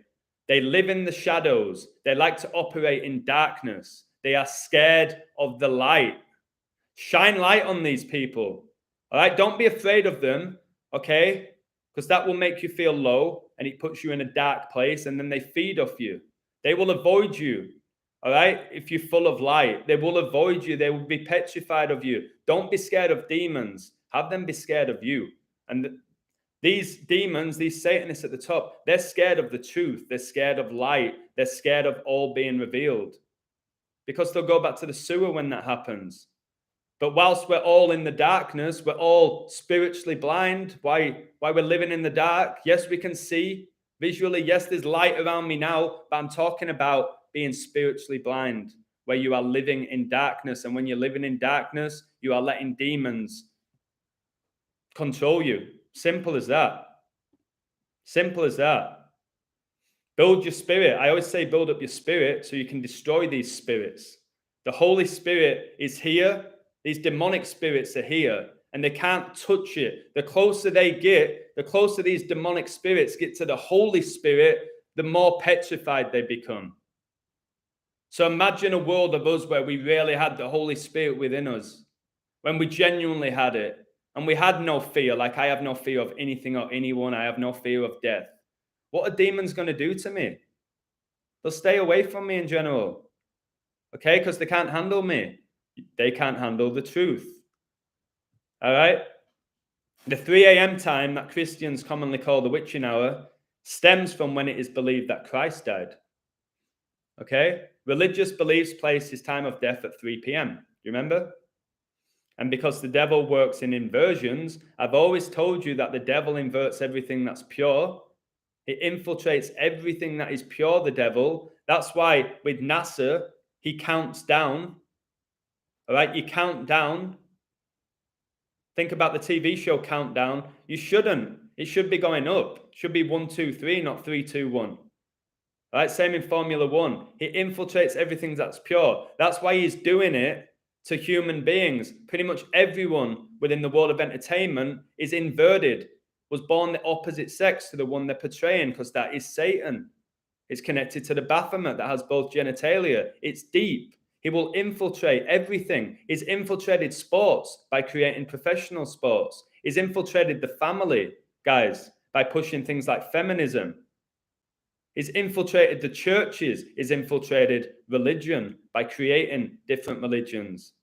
They live in the shadows. They like to operate in darkness. They are scared of the light. Shine light on these people, all right? Don't be afraid of them, okay? Because that will make you feel low and it puts you in a dark place and then they feed off you. They will avoid you, all right? If you're full of light, they will avoid you. They will be petrified of you. Don't be scared of demons. Have them be scared of you. And these demons, these Satanists at the top, they're scared of the truth. They're scared of light. They're scared of all being revealed because they'll go back to the sewer when that happens. But whilst we're all in the darkness, we're all spiritually blind. Why we're living in the dark? Yes, we can see visually. Yes, there's light around me now, but I'm talking about being spiritually blind, where you are living in darkness. And when you're living in darkness, you are letting demons control you. Simple as that. Simple as that. Build your spirit. I always say build up your spirit so you can destroy these spirits. The Holy Spirit is here. These demonic spirits are here and they can't touch it. The closer they get, the closer these demonic spirits get to the Holy Spirit, the more petrified they become. So imagine a world of us where we really had the Holy Spirit within us, when we genuinely had it and we had no fear, like I have no fear of anything or anyone. I have no fear of death. What are demons going to do to me? They'll stay away from me in general, okay? Because they can't handle me. They can't handle the truth. All right? The 3 a.m. time that Christians commonly call the witching hour stems from when it is believed that Christ died. Okay? Religious beliefs place his time of death at 3 p.m. Do you remember? And because the devil works in inversions, I've always told you that the devil inverts everything that's pure. It infiltrates everything that is pure, the devil. That's why with NASA, he counts down. All right, you count down. Think about the TV show Countdown. You shouldn't. It should be going up. It should be 1, 2, 3, not 3, 2, 1. All right, same in Formula One. It infiltrates everything that's pure. That's why he's doing it to human beings. Pretty much everyone within the world of entertainment is inverted, was born the opposite sex to the one they're portraying, because that is Satan. It's connected to the Baphomet that has both genitalia. It's deep. He will infiltrate everything. He's infiltrated sports by creating professional sports. He's infiltrated the family, guys, by pushing things like feminism. He's infiltrated the churches. He's infiltrated religion by creating different religions.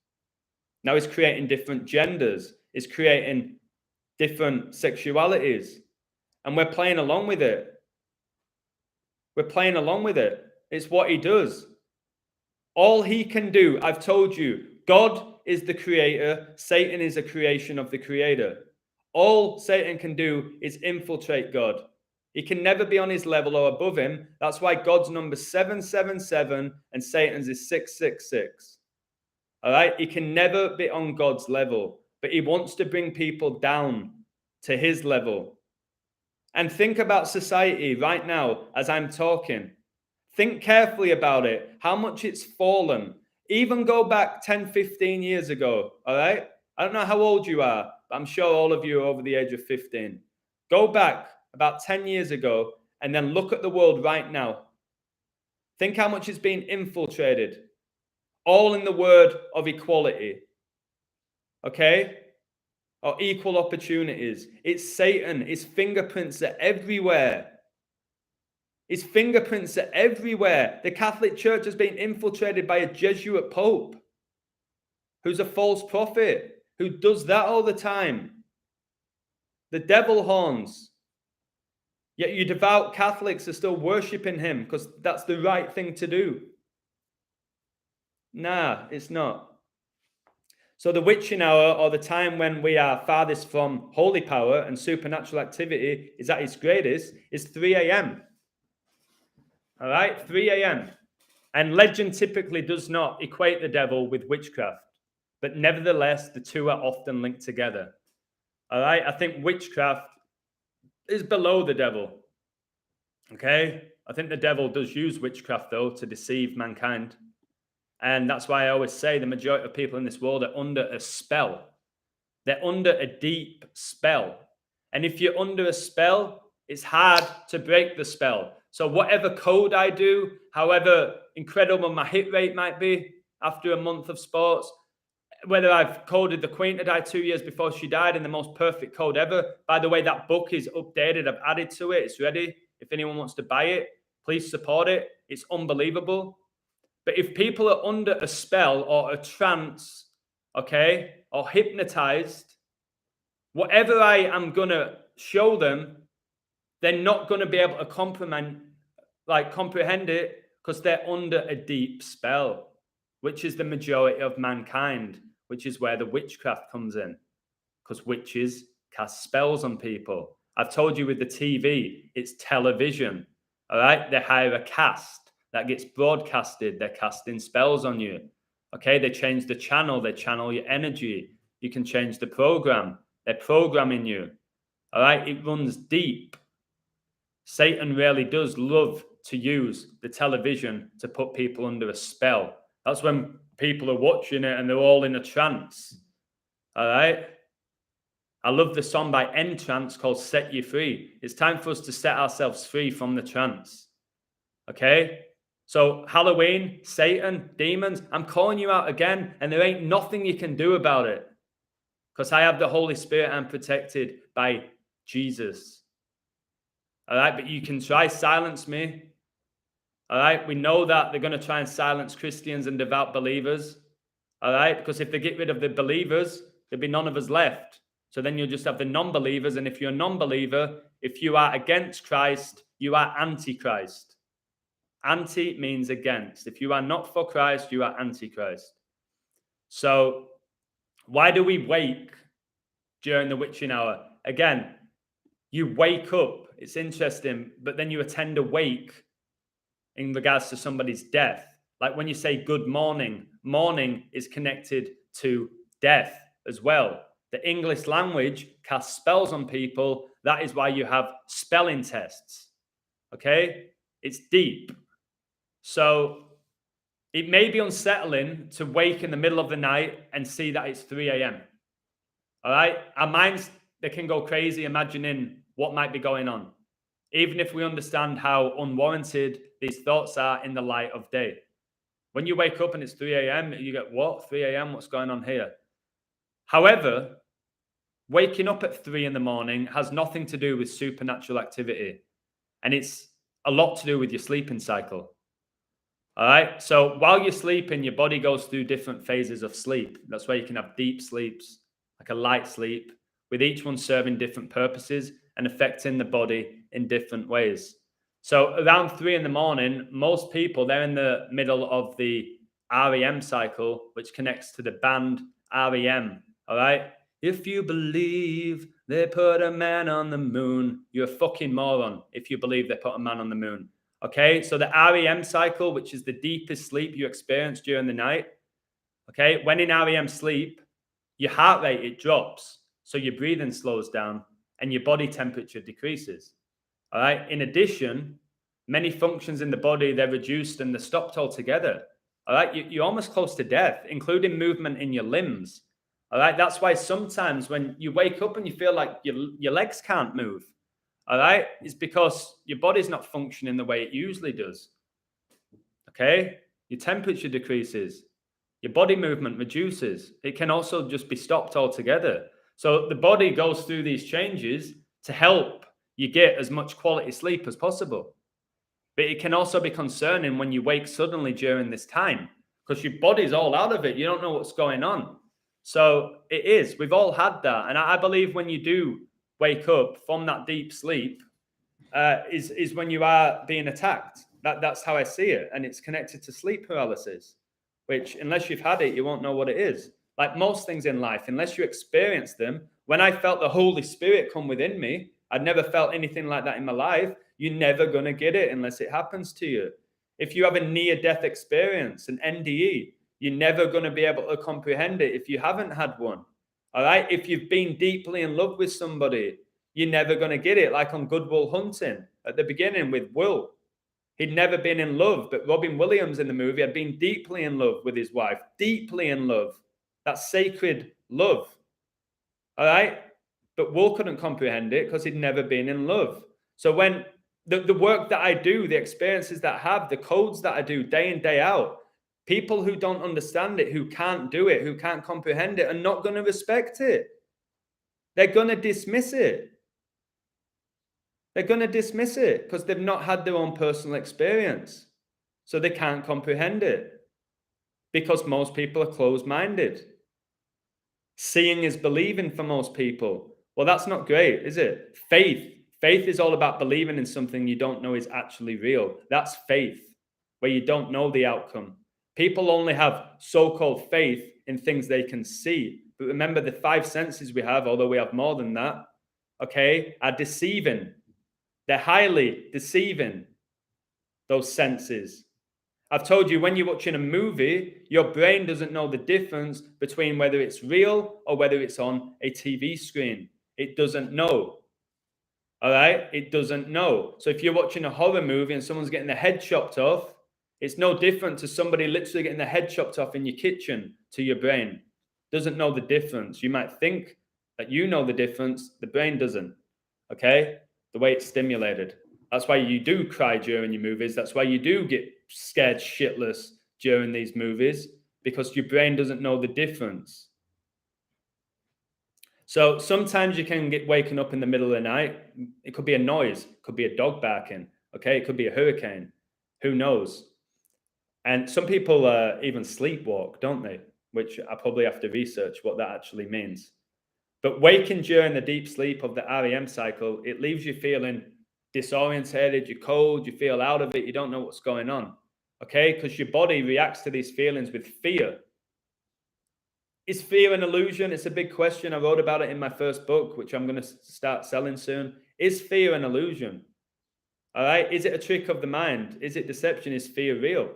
Now he's creating different genders. He's creating different sexualities. And we're playing along with it. We're playing along with it. It's what he does. All he can do, I've told you, God is the creator. Satan is a creation of the creator. All Satan can do is infiltrate God. He can never be on his level or above him. That's why God's number 777 and Satan's is 666. All right? He can never be on God's level, but he wants to bring people down to his level. And think about society right now as I'm talking. Think carefully about it, how much it's fallen. Even go back 10, 15 years ago, all right? I don't know how old you are, but I'm sure all of you are over the age of 15. Go back about 10 years ago and then look at the world right now. Think how much it's been infiltrated, all in the word of equality, okay? Or equal opportunities. It's Satan. His fingerprints are everywhere. His fingerprints are everywhere. The Catholic Church has been infiltrated by a Jesuit Pope who's a false prophet, who does that all the time. The devil horns. Yet you devout Catholics are still worshipping him because that's the right thing to do. Nah, it's not. So the witching hour, or the time when we are farthest from holy power and supernatural activity is at its greatest, is 3 a.m. All right, 3 a.m. And legend typically does not equate the devil with witchcraft, but nevertheless, the two are often linked together. All right, I think witchcraft is below the devil. Okay, I think the devil does use witchcraft, though, to deceive mankind. And that's why I always say the majority of people in this world are under a spell. They're under a deep spell. And if you're under a spell, it's hard to break the spell. So whatever code I do, however incredible my hit rate might be after a month of sports, whether I've coded the Queen to die 2 years before she died in the most perfect code ever. By the way, that book is updated. I've added to it. It's ready. If anyone wants to buy it, please support it. It's unbelievable. But if people are under a spell or a trance, okay, or hypnotized, whatever I am going to show them, they're not going to be able to comprehend it because they're under a deep spell, which is the majority of mankind, which is where the witchcraft comes in, because witches cast spells on people. I've told you with the TV, it's television, all right? They hire a cast that gets broadcasted. They're casting spells on you, okay? They change the channel. They channel your energy. You can change the program. They're programming you, all right? It runs deep. Satan really does love to use the television to put people under a spell. That's when people are watching it and they're all in a trance. All right? I love the song by Entrance called Set You Free. It's time for us to set ourselves free from the trance. Okay? So Halloween, Satan, demons, I'm calling you out again, and there ain't nothing you can do about it. Because I have the Holy Spirit. I'm protected by Jesus. All right, but you can try silence me. All right, we know that they're going to try and silence Christians and devout believers. All right, because if they get rid of the believers, there'll be none of us left. So then you'll just have the non-believers. And if you're a non-believer, if you are against Christ, you are antichrist. Anti means against. If you are not for Christ, you are antichrist. So why do we wake during the witching hour? Again, you wake up. it's interesting, but then you attend a wake in regards to somebody's death. Like when you say good morning, morning is connected to death as well. The English language casts spells on people. That is why you have spelling tests. Okay? It's deep. So it may be unsettling to wake in the middle of the night and see that it's 3 a.m. All right? Our minds, they can go crazy imagining what might be going on, even if we understand how unwarranted these thoughts are in the light of day. When you wake up and it's 3 a.m., you get, what? 3 a.m.? What's going on here? However, waking up at 3 in the morning has nothing to do with supernatural activity. And it's a lot to do with your sleeping cycle. All right? So while you're sleeping, your body goes through different phases of sleep. That's why you can have deep sleeps, like a light sleep, with each one serving different purposes and affecting the body in different ways. So around 3 in the morning, most people, they're in the middle of the REM cycle, which connects to the band REM. All right? If you believe they put a man on the moon, you're a fucking moron if you believe they put a man on the moon. Okay? So the REM cycle, which is the deepest sleep you experience during the night. Okay? When in REM sleep, your heart rate, it drops. So your breathing slows down and your body temperature decreases. All right. In addition, many functions in the body, they're reduced and they're stopped altogether. All right. You're almost close to death, including movement in your limbs. All right. That's why sometimes when you wake up and you feel like your legs can't move, all right, it's because your body's not functioning the way it usually does. Okay. Your temperature decreases. Your body movement reduces. It can also just be stopped altogether. So the body goes through these changes to help you get as much quality sleep as possible. But it can also be concerning when you wake suddenly during this time because your body's all out of it. You don't know what's going on. So it is. We've all had that. And I believe when you do wake up from that deep sleep is when you are being attacked. That's how I see it. And it's connected to sleep paralysis, which unless you've had it, you won't know what it is. Like most things in life, unless you experience them. When I felt the Holy Spirit come within me, I'd never felt anything like that in my life. You're never going to get it unless it happens to you. If you have a near-death experience, an NDE, you're never going to be able to comprehend it if you haven't had one. All right? If you've been deeply in love with somebody, you're never going to get it. Like on Good Will Hunting at the beginning with Will. He'd never been in love, but Robin Williams in the movie had been deeply in love with his wife. Deeply in love. That's sacred love. All right? But Will couldn't comprehend it because he'd never been in love. So when the work that I do, the experiences that I have, the codes that I do day in, day out, people who don't understand it, who can't do it, who can't comprehend it, are not going to respect it. They're going to dismiss it. They're going to dismiss it because they've not had their own personal experience. So they can't comprehend it because most people are closed-minded. Seeing is believing for most people. Well, that's not great, is it? Faith is all about believing in something you don't know is actually real. That's faith, where you don't know the outcome. People only have so-called faith in things they can see. But remember, the 5 senses we have, although we have more than that, okay, are deceiving. They're highly deceiving, those senses. I've told you, when you're watching a movie, your brain doesn't know the difference between whether it's real or whether it's on a TV screen. It doesn't know. All right? It doesn't know. So if you're watching a horror movie and someone's getting their head chopped off, it's no different to somebody literally getting their head chopped off in your kitchen to your brain. Doesn't know the difference. You might think that you know the difference. The brain doesn't. Okay? The way it's stimulated. That's why you do cry during your movies. That's why you do get scared shitless during these movies, because your brain doesn't know the difference. So sometimes you can get waking up in the middle of the night. It could be a noise. It could be a dog barking. Okay? It could be a hurricane. Who knows? And some people even sleepwalk, don't they? Which I probably have to research what that actually means. But waking during the deep sleep of the REM cycle, it leaves you feeling disorientated, you're cold, you feel out of it, you don't know what's going on. Okay? Because your body reacts to these feelings with fear. Is fear an illusion? It's a big question. I wrote about it in my first book, which I'm going to start selling soon. Is fear an illusion? All right. Is it a trick of the mind? Is it deception? Is fear real?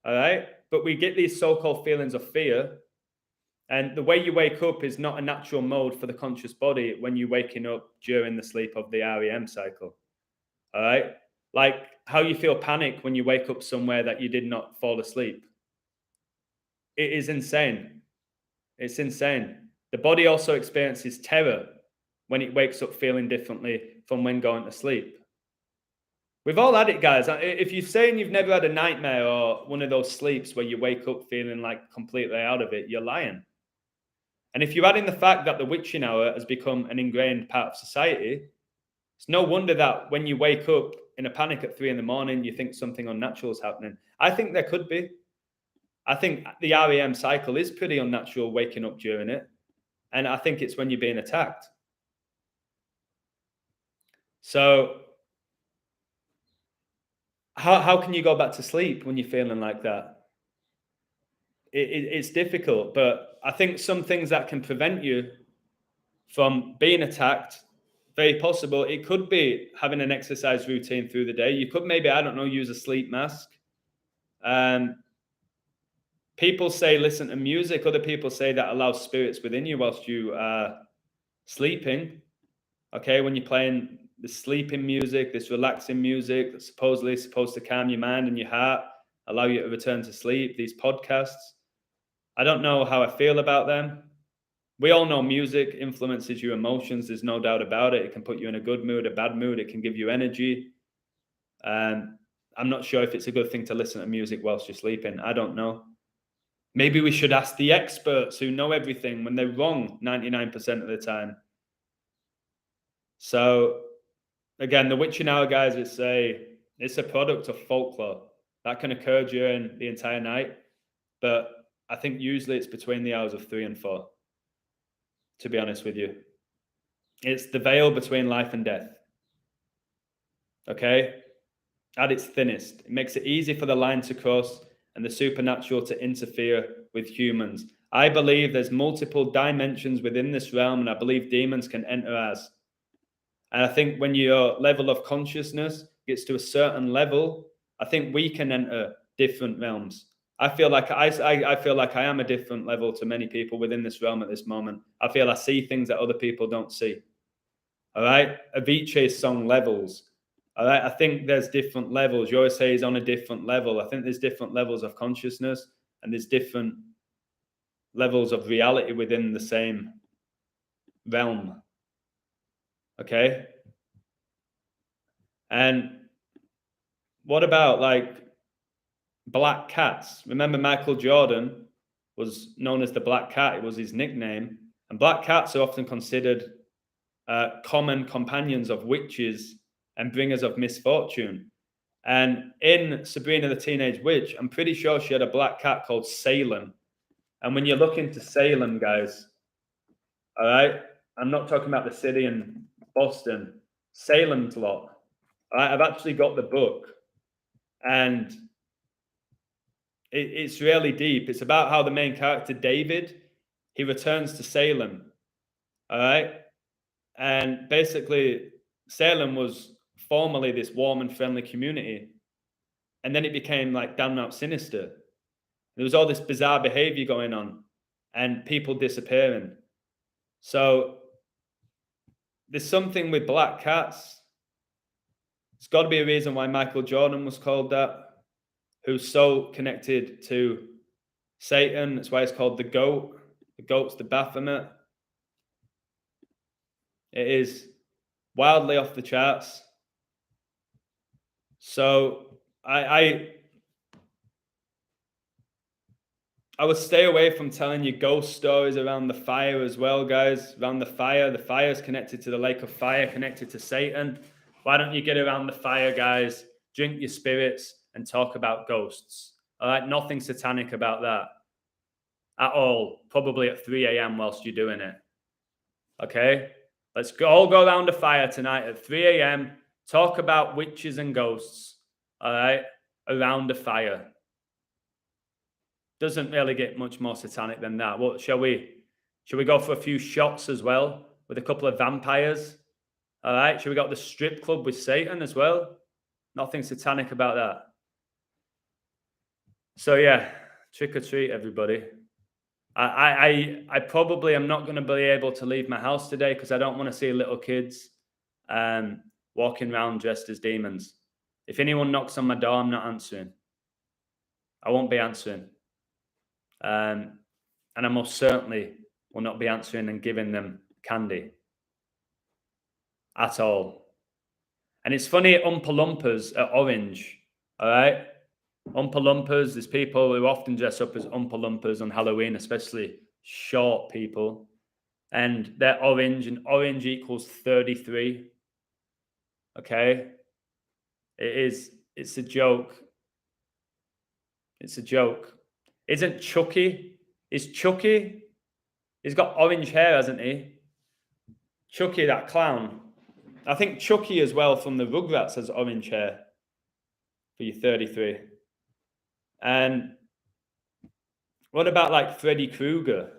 All right. But we get these so-called feelings of fear. And the way you wake up is not a natural mode for the conscious body when you're waking up during the sleep of the REM cycle. All right. Like how you feel panic when you wake up somewhere that you did not fall asleep. It is insane. It's insane. The body also experiences terror when it wakes up feeling differently from when going to sleep. We've all had it, guys. If you're saying you've never had a nightmare or one of those sleeps where you wake up feeling like completely out of it, you're lying. And if you're adding the fact that the witching hour has become an ingrained part of society, it's no wonder that when you wake up in a panic at 3 a.m, you think something unnatural is happening. I think there could be. I think the REM cycle is pretty unnatural, waking up during it. And I think it's when you're being attacked. So how can you go back to sleep when you're feeling like that? It's difficult, but I think some things that can prevent you from being attacked, very possible. It could be having an exercise routine through the day. You could maybe, I don't know, use a sleep mask. People say listen to music. Other people say that allows spirits within you whilst you are sleeping. Okay, when you're playing the sleeping music, this relaxing music that's supposedly supposed to calm your mind and your heart, allow you to return to sleep. These podcasts, I don't know how I feel about them. We all know music influences your emotions. There's no doubt about it. It can put you in a good mood, a bad mood. It can give you energy. I'm not sure if it's a good thing to listen to music whilst you're sleeping. I don't know. Maybe we should ask the experts who know everything when they're wrong 99% of the time. So again, the witching hour, guys, it's a product of folklore that can occur during the entire night. But I think usually it's between the hours of 3 and 4, to be honest with you. It's the veil between life and death. Okay? At its thinnest. It makes it easy for the line to cross and the supernatural to interfere with humans. I believe there's multiple dimensions within this realm, and I believe demons can enter as. And I think when your level of consciousness gets to a certain level, I think we can enter different realms. I feel like I am a different level to many people within this realm at this moment. I feel I see things that other people don't see. All right? Avicii's song Levels. All right? I think there's different levels. You always say he's on a different level. I think there's different levels of consciousness and there's different levels of reality within the same realm. Okay? And what about like black cats? Remember Michael Jordan was known as the Black Cat. It was his nickname. And black cats are often considered common companions of witches and bringers of misfortune. And in Sabrina the Teenage Witch, I'm pretty sure she had a black cat called Salem. And when you look into Salem, guys, all right, I'm not talking about the city in Boston, Salem's Lot. All right, I've actually got the book. And it's really deep. It's about how the main character, David, he returns to Salem. All right. And basically, Salem was formerly this warm and friendly community. And then it became like damn out sinister. There was all this bizarre behavior going on and people disappearing. So there's something with black cats. It's got to be a reason why Michael Jordan was called that, who's so connected to Satan. That's why it's called the goat. The goat's the Baphomet. It is wildly off the charts. So I would stay away from telling you ghost stories around the fire as well, guys. Around the fire is connected to the lake of fire, connected to Satan. Why don't you get around the fire, guys? Drink your spirits and talk about ghosts. All right, nothing satanic about that at all. Probably at 3 a.m. whilst you're doing it. Okay, let's all go around the fire tonight at 3 a.m. Talk about witches and ghosts. All right, around the fire. Doesn't really get much more satanic than that. What shall we go for a few shots as well with a couple of vampires? All right. Should we got the strip club with Satan as well? Nothing satanic about that. So yeah, trick or treat, everybody. I probably am not going to be able to leave my house today because I don't want to see little kids walking around dressed as demons. If anyone knocks on my door, I'm not answering. I won't be answering. And I most certainly will not be answering and giving them candy at all. And it's funny, Oompa Loompas are orange, all right? Oompa Loompas, there's people who often dress up as Oompa Loompas on Halloween, especially short people. And they're orange, and orange equals 33. Okay? It's a joke. It's a joke. Isn't Chucky? Is Chucky? He's got orange hair, hasn't he? Chucky, that clown. I think Chucky as well from the Rugrats has orange hair for your 33. And what about like Freddy Krueger?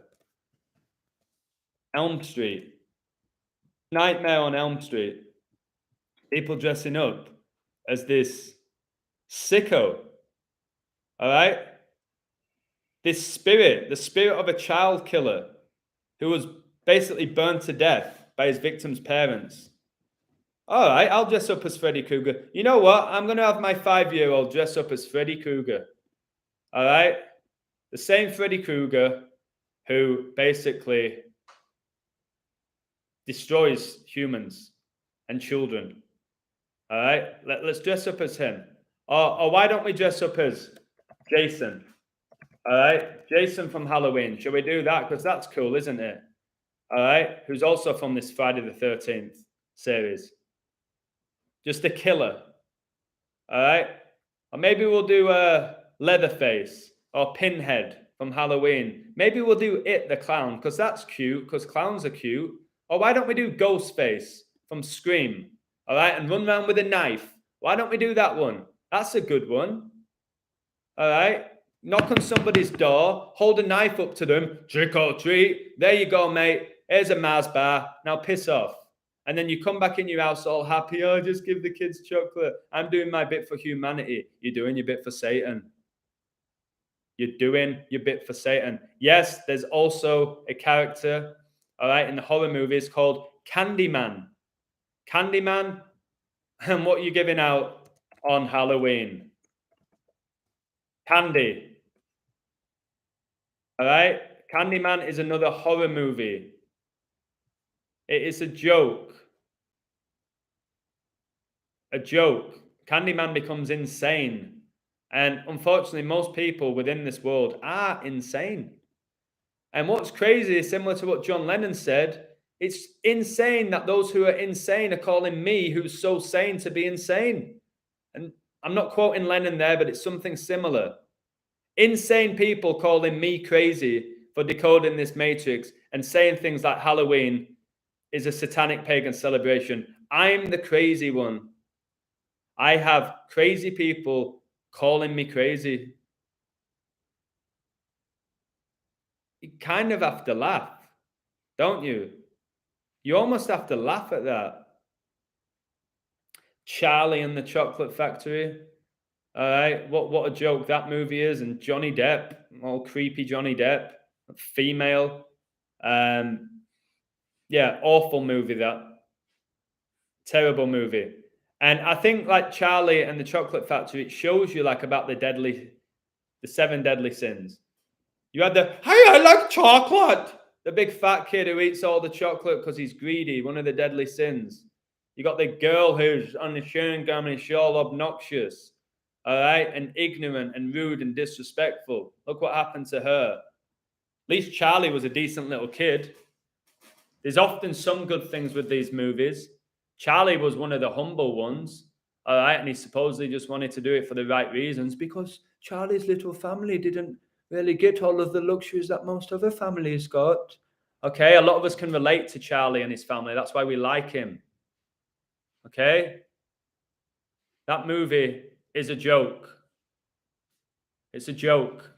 Elm Street. Nightmare on Elm Street. People dressing up as this sicko. All right? This spirit, the spirit of a child killer who was basically burned to death by his victim's parents. All right, I'll dress up as Freddy Krueger. You know what? I'm going to have my 5-year-old dress up as Freddy Krueger. All right? The same Freddy Krueger who basically destroys humans and children. All right? Let's dress up as him. Or why don't we dress up as Jason? All right? Jason from Halloween. Shall we do that? Because that's cool, isn't it? All right? Who's also from this Friday the 13th series. Just a killer. All right? Or maybe we'll do Leatherface or Pinhead from Halloween. Maybe we'll do It the Clown because that's cute because clowns are cute. Or why don't we do Ghostface from Scream? All right? And run around with a knife. Why don't we do that one? That's a good one. All right? Knock on somebody's door, hold a knife up to them, trick or treat. There you go, mate. Here's a Mars bar. Now piss off. And then you come back in your house all happy. Oh, just give the kids chocolate. I'm doing my bit for humanity. You're doing your bit for Satan. You're doing your bit for Satan. Yes, there's also a character, all right, in the horror movies called Candyman. Candyman. And what are you giving out on Halloween? Candy. All right? Candyman is another horror movie. It is a joke. A joke. Candyman becomes insane. And unfortunately, most people within this world are insane. And what's crazy is similar to what John Lennon said. It's insane that those who are insane are calling me, who's so sane, to be insane. And I'm not quoting Lennon there, but it's something similar. Insane people calling me crazy for decoding this matrix and saying things like Halloween is a satanic pagan celebration. I'm the crazy one. I have crazy people calling me crazy. You kind of have to laugh, don't you? You almost have to laugh at that. Charlie and the Chocolate Factory. All right, what a joke that movie is. And Johnny Depp, all creepy Johnny Depp, female. Yeah, awful movie that. Terrible movie. And I think like Charlie and the Chocolate Factory, it shows you like about the 7 deadly sins. You had hey, I like chocolate. The big fat kid who eats all the chocolate because he's greedy, one of the deadly sins. You got the girl who's on the chewing gum and she's all obnoxious. All right, and ignorant and rude and disrespectful. Look what happened to her. At least Charlie was a decent little kid. There's often some good things with these movies. Charlie was one of the humble ones. All right, and he supposedly just wanted to do it for the right reasons because Charlie's little family didn't really get all of the luxuries that most other families got. Okay, a lot of us can relate to Charlie and his family. That's why we like him. Okay? That movie is a joke. It's a joke.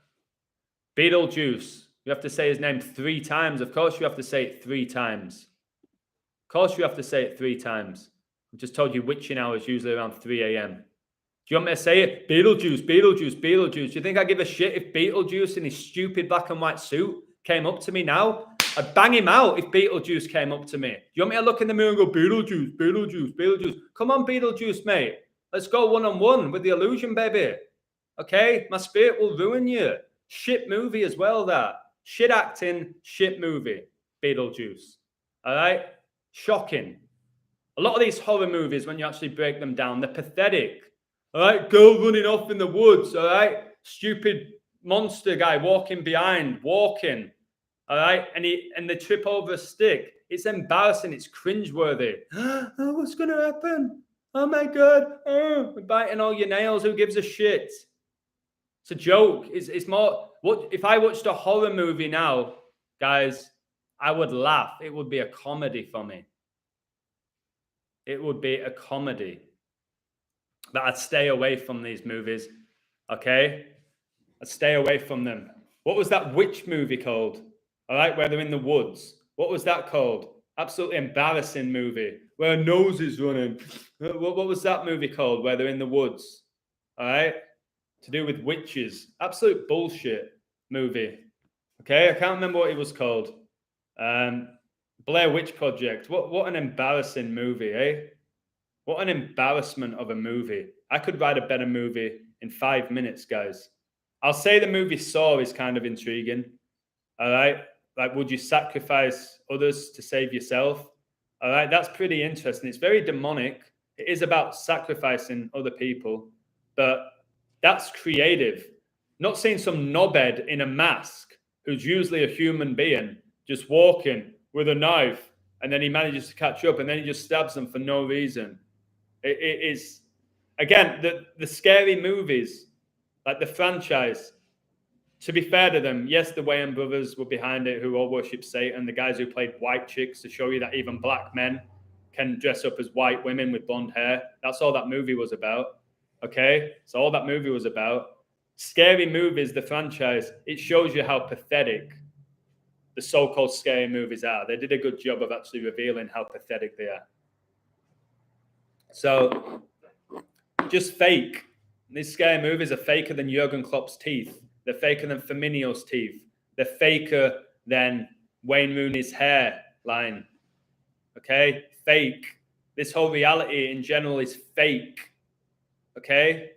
Beetlejuice. You have to say his name 3 times. Of course, you have to say it 3 times. Of course, you have to say it 3 times. I just told you witching hour is usually around 3 a.m. Do you want me to say it? Beetlejuice, Beetlejuice, Beetlejuice. Do you think I give a shit if Beetlejuice in his stupid black and white suit came up to me now? I'd bang him out if Beetlejuice came up to me. Do you want me to look in the mirror and go, Beetlejuice, Beetlejuice, Beetlejuice? Come on, Beetlejuice, mate. Let's go one-on-one with the illusion, baby. Okay? My spirit will ruin you. Shit movie as well, that. Shit acting, shit movie. Beetlejuice. All right? Shocking. A lot of these horror movies, when you actually break them down, they're pathetic. All right? Girl running off in the woods. All right? Stupid monster guy walking behind, walking. All right? And they trip over a stick. It's embarrassing. It's cringeworthy. Oh, what's going to happen? Oh, my God. Oh, we're biting all your nails. Who gives a shit? It's a joke. It's more... What if I watched a horror movie now, guys, I would laugh. It would be a comedy for me. It would be a comedy. But I'd stay away from these movies, okay? I'd stay away from them. What was that witch movie called? All right, where they're in the woods. What was that called? Absolutely embarrassing movie. Where a nose is running. What was that movie called, where they're in the woods? All right? To do with witches. Absolute bullshit movie. Okay, I can't remember what it was called. Blair Witch Project. What an embarrassing movie, eh? What an embarrassment of a movie. I could write a better movie in 5 minutes, guys. I'll say the movie Saw is kind of intriguing. All right? Like, would you sacrifice others to save yourself? All right, that's pretty interesting. It's very demonic. It is about sacrificing other people, but that's creative. Not seeing some knobhead in a mask who's usually a human being just walking with a knife, and then he manages to catch up, and then he just stabs them for no reason. It is, again, the scary movies, like the franchise. To be fair to them, yes, the Wayans brothers were behind it, who all worship Satan. The guys who played white chicks to show you that even black men can dress up as white women with blonde hair. That's all that movie was about. Okay? So all that movie was about. Scary movies, the franchise, it shows you how pathetic the so-called scary movies are. They did a good job of actually revealing how pathetic they are. So, just fake. These scary movies are faker than Jurgen Klopp's teeth. They're faker than Firmino's teeth. They're faker than Wayne Rooney's hairline. Okay? Fake. This whole reality in general is fake. Okay?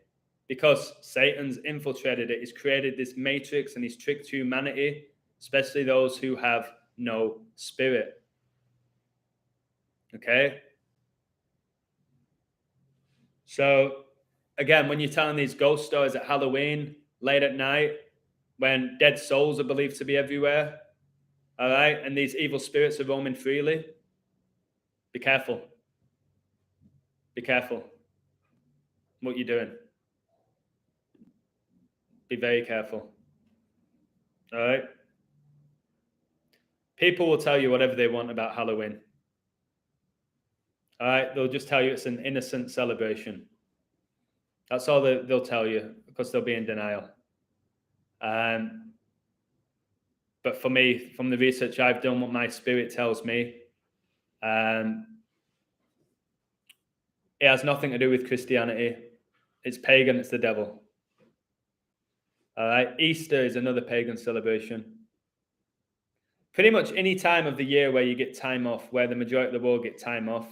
Because Satan's infiltrated it. He's created this matrix and he's tricked humanity, especially those who have no spirit. Okay? So, again, when you're telling these ghost stories at Halloween, late at night, when dead souls are believed to be everywhere, all right, and these evil spirits are roaming freely, be careful. Be careful what you're doing. Be very careful. All right? People will tell you whatever they want about Halloween. All right? They'll just tell you it's an innocent celebration. That's all they'll tell you, because they'll be in denial. But for me, from the research I've done, what my spirit tells me, it has nothing to do with Christianity. It's pagan, it's the devil. All right? Easter is another pagan celebration. Pretty much any time of the year where you get time off, where the majority of the world get time off,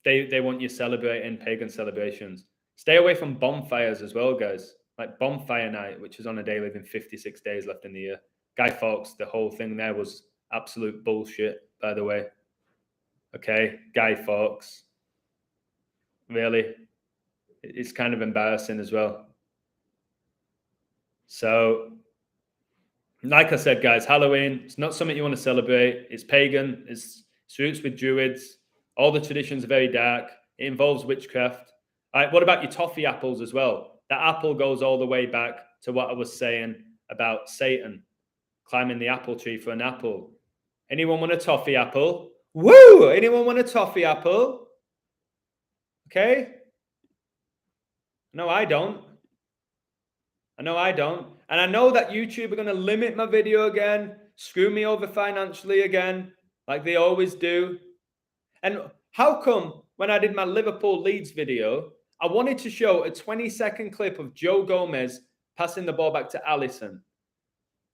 they want you celebrating pagan celebrations. Stay away from bonfires as well, guys. Like bonfire night, which is on a day living 56 days left in the year. Guy Fawkes, the whole thing there was absolute bullshit, by the way. Okay, Guy Fawkes. Really? It's kind of embarrassing as well. So, like I said, guys, Halloween, it's not something you want to celebrate. It's pagan. It's roots with Druids. All the traditions are very dark. It involves witchcraft. All right, what about your toffee apples as well? That apple goes all the way back to what I was saying about Satan climbing the apple tree for an apple. Anyone want a toffee apple? Woo! Anyone want a toffee apple? Okay? No, I don't. I know I don't. And I know that YouTube are going to limit my video again. screw me over financially again, like they always do. And how come when I did my Liverpool Leeds video, I wanted to show a 20-second clip of Joe Gomez passing the ball back to Alisson,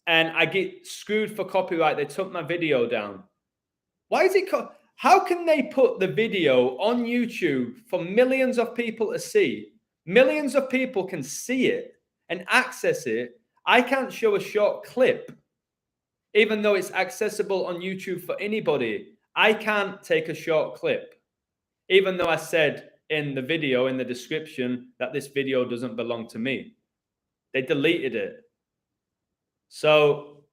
and I get screwed for copyright. They took my video down. Why is it? How can they put the video on YouTube for millions of people to see? Millions of people can see it and access it. I can't show a short clip, even though it's accessible on YouTube for anybody. I can't take a short clip, even though I said in the video, in the description, that this video doesn't belong to me. They deleted it. So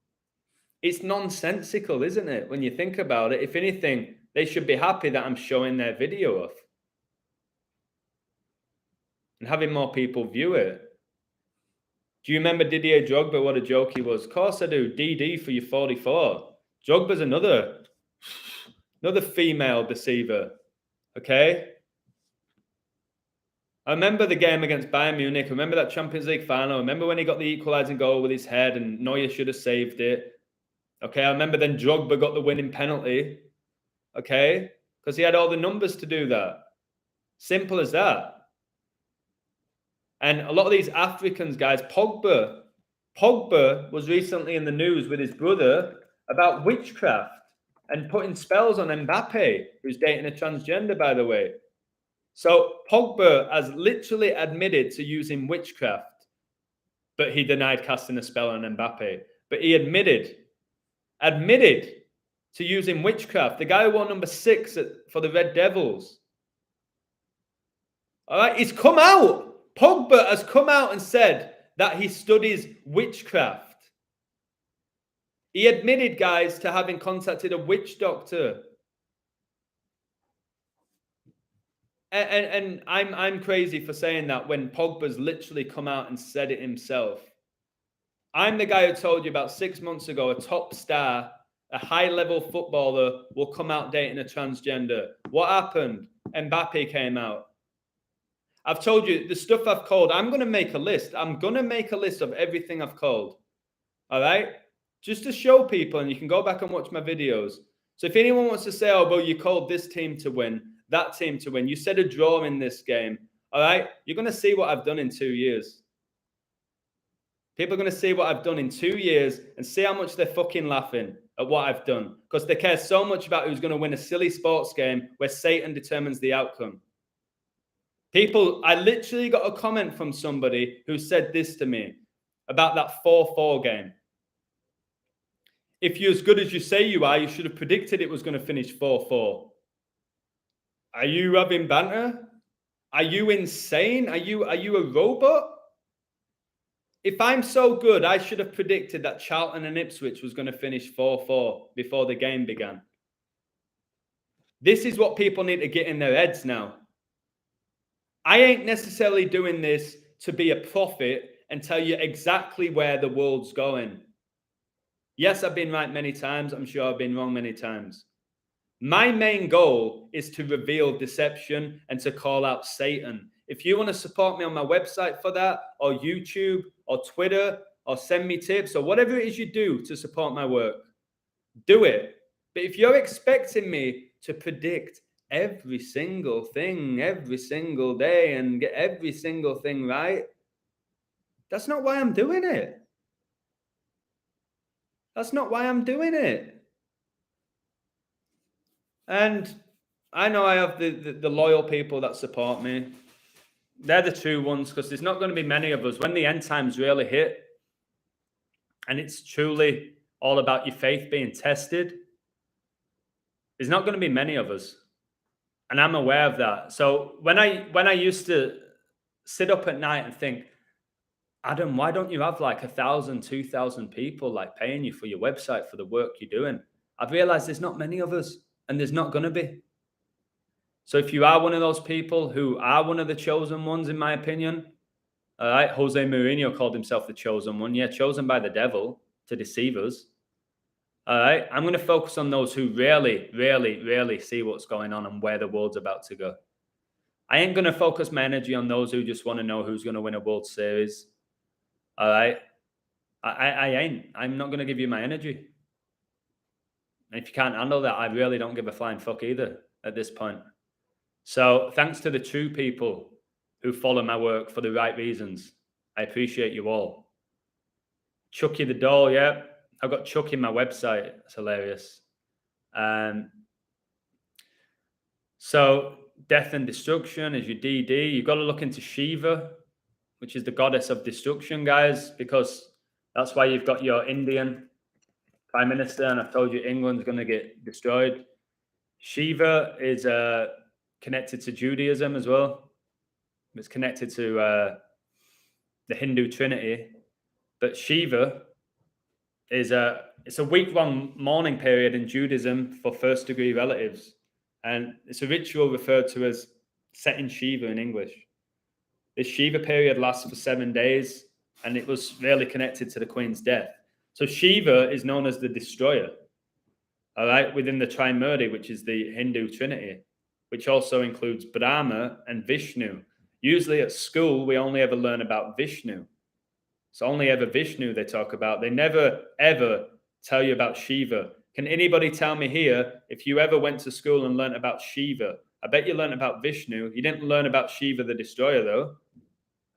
it's nonsensical, isn't it? When you think about it, if anything, they should be happy that I'm showing their video off and having more people view it. Do you remember Didier Drogba? What a joke he was. Of course I do. DD for your 44. Drogba's another female deceiver. Okay? I remember the game against Bayern Munich. I remember that Champions League final. I remember when he got the equalising goal with his head and Neuer should have saved it. Okay, I remember then Drogba got the winning penalty. Okay? Because he had all the numbers to do that. Simple as that. And a lot of these Africans, guys, Pogba was recently in the news with his brother about witchcraft and putting spells on Mbappe, who's dating a transgender, by the way. So Pogba has literally admitted to using witchcraft, but he denied casting a spell on Mbappe. But he admitted to using witchcraft. The guy who wore number 6 for the Red Devils. All right, he's come out. Pogba has come out and said that he studies witchcraft. He admitted, guys, to having contacted a witch doctor. And I'm crazy for saying that when Pogba's literally come out and said it himself. I'm the guy who told you about 6 months ago, a top star, a high-level footballer will come out dating a transgender. What happened? Mbappe came out. I've told you the stuff I've called. I'm going to make a list. I'm going to make a list of everything I've called. All right? Just to show people, and you can go back and watch my videos. So if anyone wants to say, oh, well, you called this team to win, that team to win, you said a draw in this game. All right? You're going to see what I've done in 2 years. People are going to see what I've done in 2 years and see how much they're fucking laughing at what I've done. Because they care so much about who's going to win a silly sports game where Satan determines the outcome. People, I literally got a comment from somebody who said this to me about that 4-4 game. If you're as good as you say you are, you should have predicted it was going to finish 4-4. Are you having banter? Are you insane? Are you a robot? If I'm so good, I should have predicted that Charlton and Ipswich was going to finish 4-4 before the game began. This is what people need to get in their heads now. I ain't necessarily doing this to be a prophet and tell you exactly where the world's going. Yes, I've been right many times. I'm sure I've been wrong many times. My main goal is to reveal deception and to call out Satan. If you want to support me on my website for that, or YouTube, or Twitter, or send me tips, or whatever it is you do to support my work, do it. But if you're expecting me to predict every single thing, every single day, and get every single thing right, that's not why I'm doing it. That's not why I'm doing it. And I know I have the loyal people that support me. They're the true ones, because there's not going to be many of us when the end times really hit and it's truly all about your faith being tested. There's not going to be many of us. And I'm aware of that. So when I used to sit up at night and think, Adam, why don't you have like 1,000, 2,000 people like paying you for your website, for the work you're doing? I've realized there's not many of us, and there's not going to be. So if you are one of those people who are one of the chosen ones, in my opinion, all right, Jose Mourinho called himself the chosen one. Yeah, chosen by the devil to deceive us. All right, I'm going to focus on those who really see what's going on and where the world's about to go. I ain't going to focus my energy on those who just want to know who's going to win a World Series. All right, I ain't. I'm not going to give you my energy. And if you can't handle that, I really don't give a flying fuck either at this point. So thanks to the true people who follow my work for the right reasons. I appreciate you all. Chucky the doll, yeah. I've got Chuck in my website. It's hilarious. So death and destruction is your DD. You've got to look into Shiva, which is the goddess of destruction, guys, because that's why you've got your Indian Prime Minister, and I've told you England's going to get destroyed. Shiva is connected to Judaism as well. It's connected to the Hindu Trinity. But Shiva is it's a week-long mourning period in Judaism for first-degree relatives. And it's a ritual referred to as setting Shiva in English. This Shiva period lasts for 7 days, and it was really connected to the Queen's death. So Shiva is known as the destroyer, all right, within the Trimurti, which is the Hindu Trinity, which also includes Brahma and Vishnu. Usually at school, we only ever learn about Vishnu. It's only ever Vishnu they talk about. They never, ever tell you about Shiva. Can anybody tell me here if you ever went to school and learned about Shiva? I bet you learned about Vishnu. You didn't learn about Shiva the destroyer, though.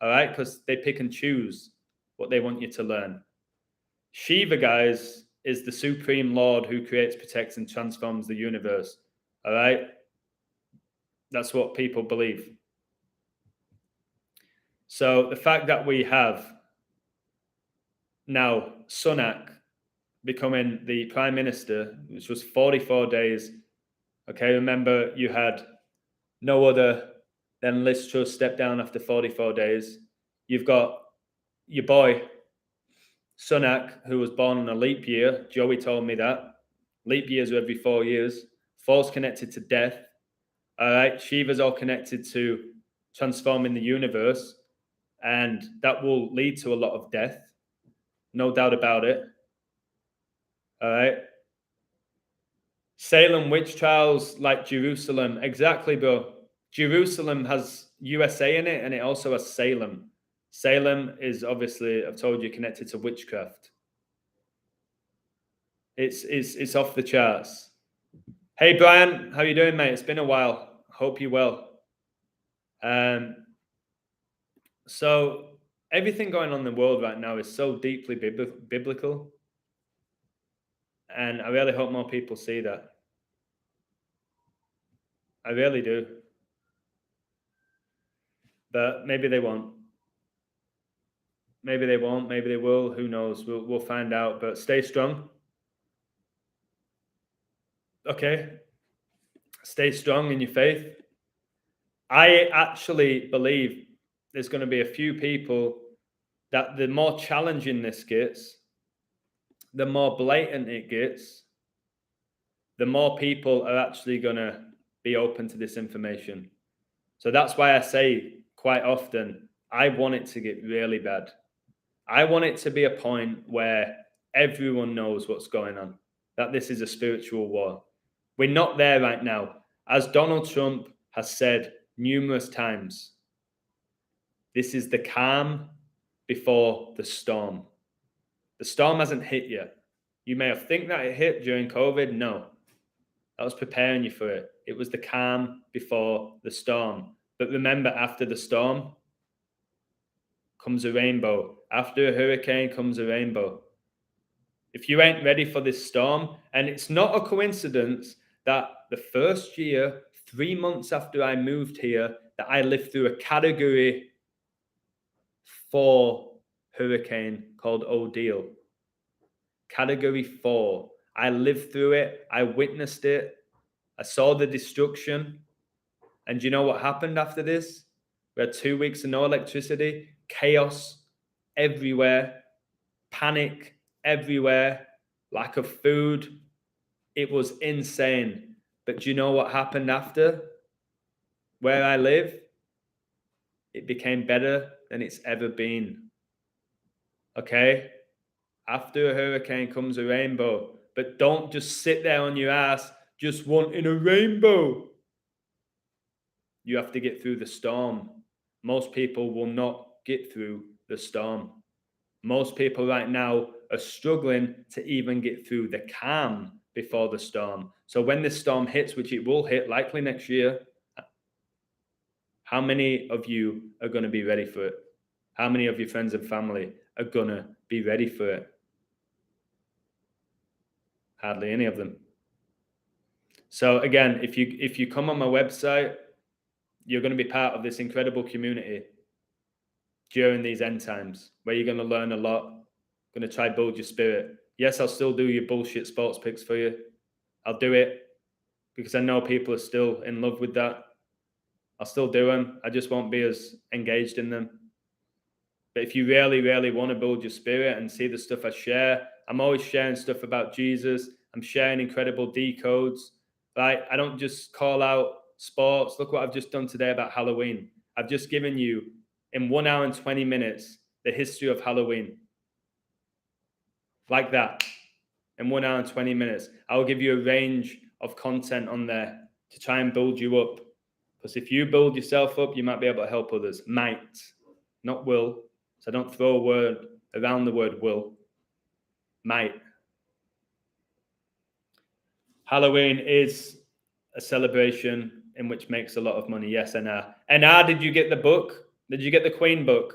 All right, because they pick and choose what they want you to learn. Shiva, guys, is the supreme lord who creates, protects, and transforms the universe. All right? That's what people believe. So the fact that we have now Sunak becoming the prime minister, which was 44 days. Okay, remember you had no other than Liz Truss step down after 44 days. You've got your boy Sunak, who was born on a leap year. Joey told me that. Leap years are every 4 years. 4's connected to death. All right, Shiva's all connected to transforming the universe, and that will lead to a lot of death. No doubt about it. All right. Salem witch trials like Jerusalem. Exactly, bro. Jerusalem has USA in it, and it also has Salem. Salem is obviously, I've told you, connected to witchcraft. It's off the charts. Hey, Brian, how you doing, mate? It's been a while. Hope you're well. So everything going on in the world right now is so deeply biblical. And I really hope more people see that. I really do. But maybe they won't. Maybe they won't. Maybe they will. Who knows? We'll find out. But stay strong. Okay. Stay strong in your faith. I actually believe there's going to be a few people that the more challenging this gets, the more blatant it gets, the more people are actually going to be open to this information. So that's why I say quite often, I want it to get really bad. I want it to be a point where everyone knows what's going on, that this is a spiritual war. We're not there right now. As Donald Trump has said numerous times, this is the calm before the storm. The storm hasn't hit yet. You may have think that it hit during COVID. No, that was preparing you for it. It was the calm before the storm. But remember, after the storm comes a rainbow. After a hurricane comes a rainbow. If you ain't ready for this storm, and it's not a coincidence that the first year, 3 months after I moved here, that I lived through a Category 4 hurricane called Odile. Category 4. I lived through it. I witnessed it. I saw the destruction. And you know what happened after this? We had 2 weeks of no electricity, chaos everywhere, panic everywhere, lack of food. It was insane. But do you know what happened after? Where I live, it became better than it's ever been. Okay? After a hurricane comes a rainbow. But don't just sit there on your ass just wanting a rainbow. You have to get through the storm. Most people will not get through the storm. Most people right now are struggling to even get through the calm before the storm. So when this storm hits, which it will hit likely next year, how many of you are going to be ready for it? How many of your friends and family are going to be ready for it? Hardly any of them. So again, if you come on my website, you're going to be part of this incredible community during these end times where you're going to learn a lot, going to try build your spirit. Yes, I'll still do your bullshit sports picks for you. I'll do it because I know people are still in love with that. I'll still do them. I just won't be as engaged in them. But if you really, really want to build your spirit and see the stuff I share, I'm always sharing stuff about Jesus. I'm sharing incredible decodes, right? I don't just call out sports. Look what I've just done today about Halloween. I've just given you, in 1 hour and 20 minutes, the history of Halloween. Like that. In 1 hour and 20 minutes. I'll give you a range of content on there to try and build you up. Because if you build yourself up, you might be able to help others. Might, not will. So don't throw a word around the word will. Might. Halloween is a celebration in which makes a lot of money. Yes, NR. NR, did you get the book? Did you get the Queen book?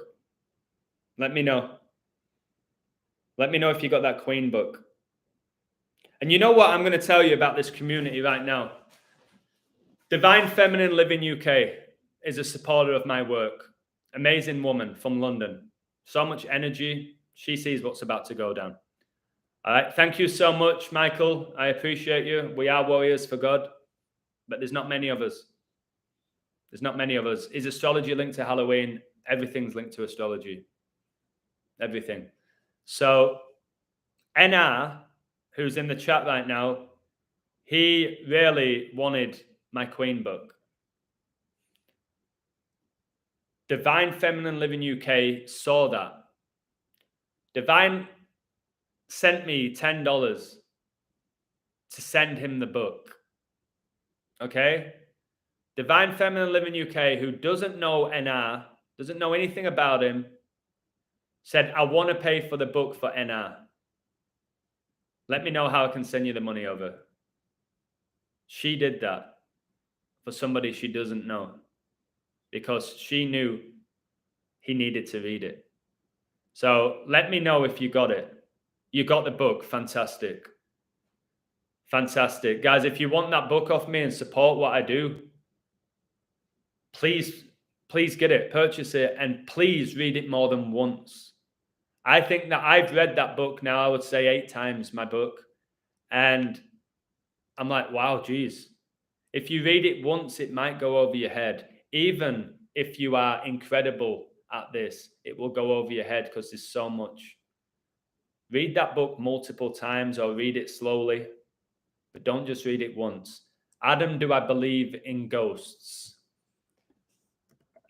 Let me know. Let me know if you got that Queen book. And you know what I'm going to tell you about this community right now? Divine Feminine Living UK is a supporter of my work. Amazing woman from London. So much energy. She sees what's about to go down. All right. Thank you so much, Michael. I appreciate you. We are warriors for God, but there's not many of us. There's not many of us. Is astrology linked to Halloween? Everything's linked to astrology. Everything. So NR, who's in the chat right now, he really wanted my Queen book. Divine Feminine Living UK saw that. Divine sent me $10 to send him the book. Okay? Divine Feminine Living UK, who doesn't know NR, doesn't know anything about him, said, I want to pay for the book for NR. Let me know how I can send you the money over. She did that for somebody she doesn't know because she knew he needed to read it. So let me know if you got it. You got the book. Fantastic. Fantastic. Guys, if you want that book off me and support what I do, please get it, purchase it, and please read it more than once. I think that I've read that book now, I would say 8 times, my book. And I'm like, wow, geez. If you read it once, it might go over your head. Even if you are incredible at this, it will go over your head because there's so much. Read that book multiple times or read it slowly, but don't just read it once. Adam, do I believe in ghosts?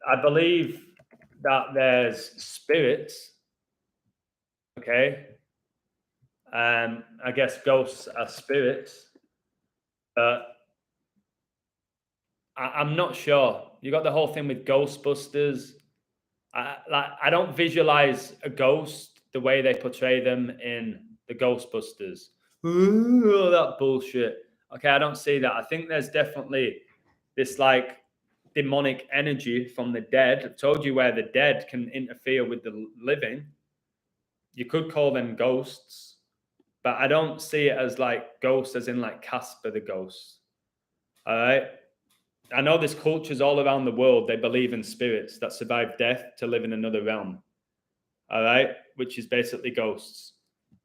I believe that there's spirits, okay? I guess ghosts are spirits, but I'm not sure. You got the whole thing with Ghostbusters. I don't visualize a ghost the way they portray them in the Ghostbusters. Ooh, that bullshit. Okay, I don't see that. I think there's definitely this like demonic energy from the dead. I've told you where the dead can interfere with the living. You could call them ghosts, but I don't see it as like ghosts as in like Casper the ghost. All right. I know there's cultures all around the world, they believe in spirits that survive death to live in another realm. All right. Which is basically ghosts.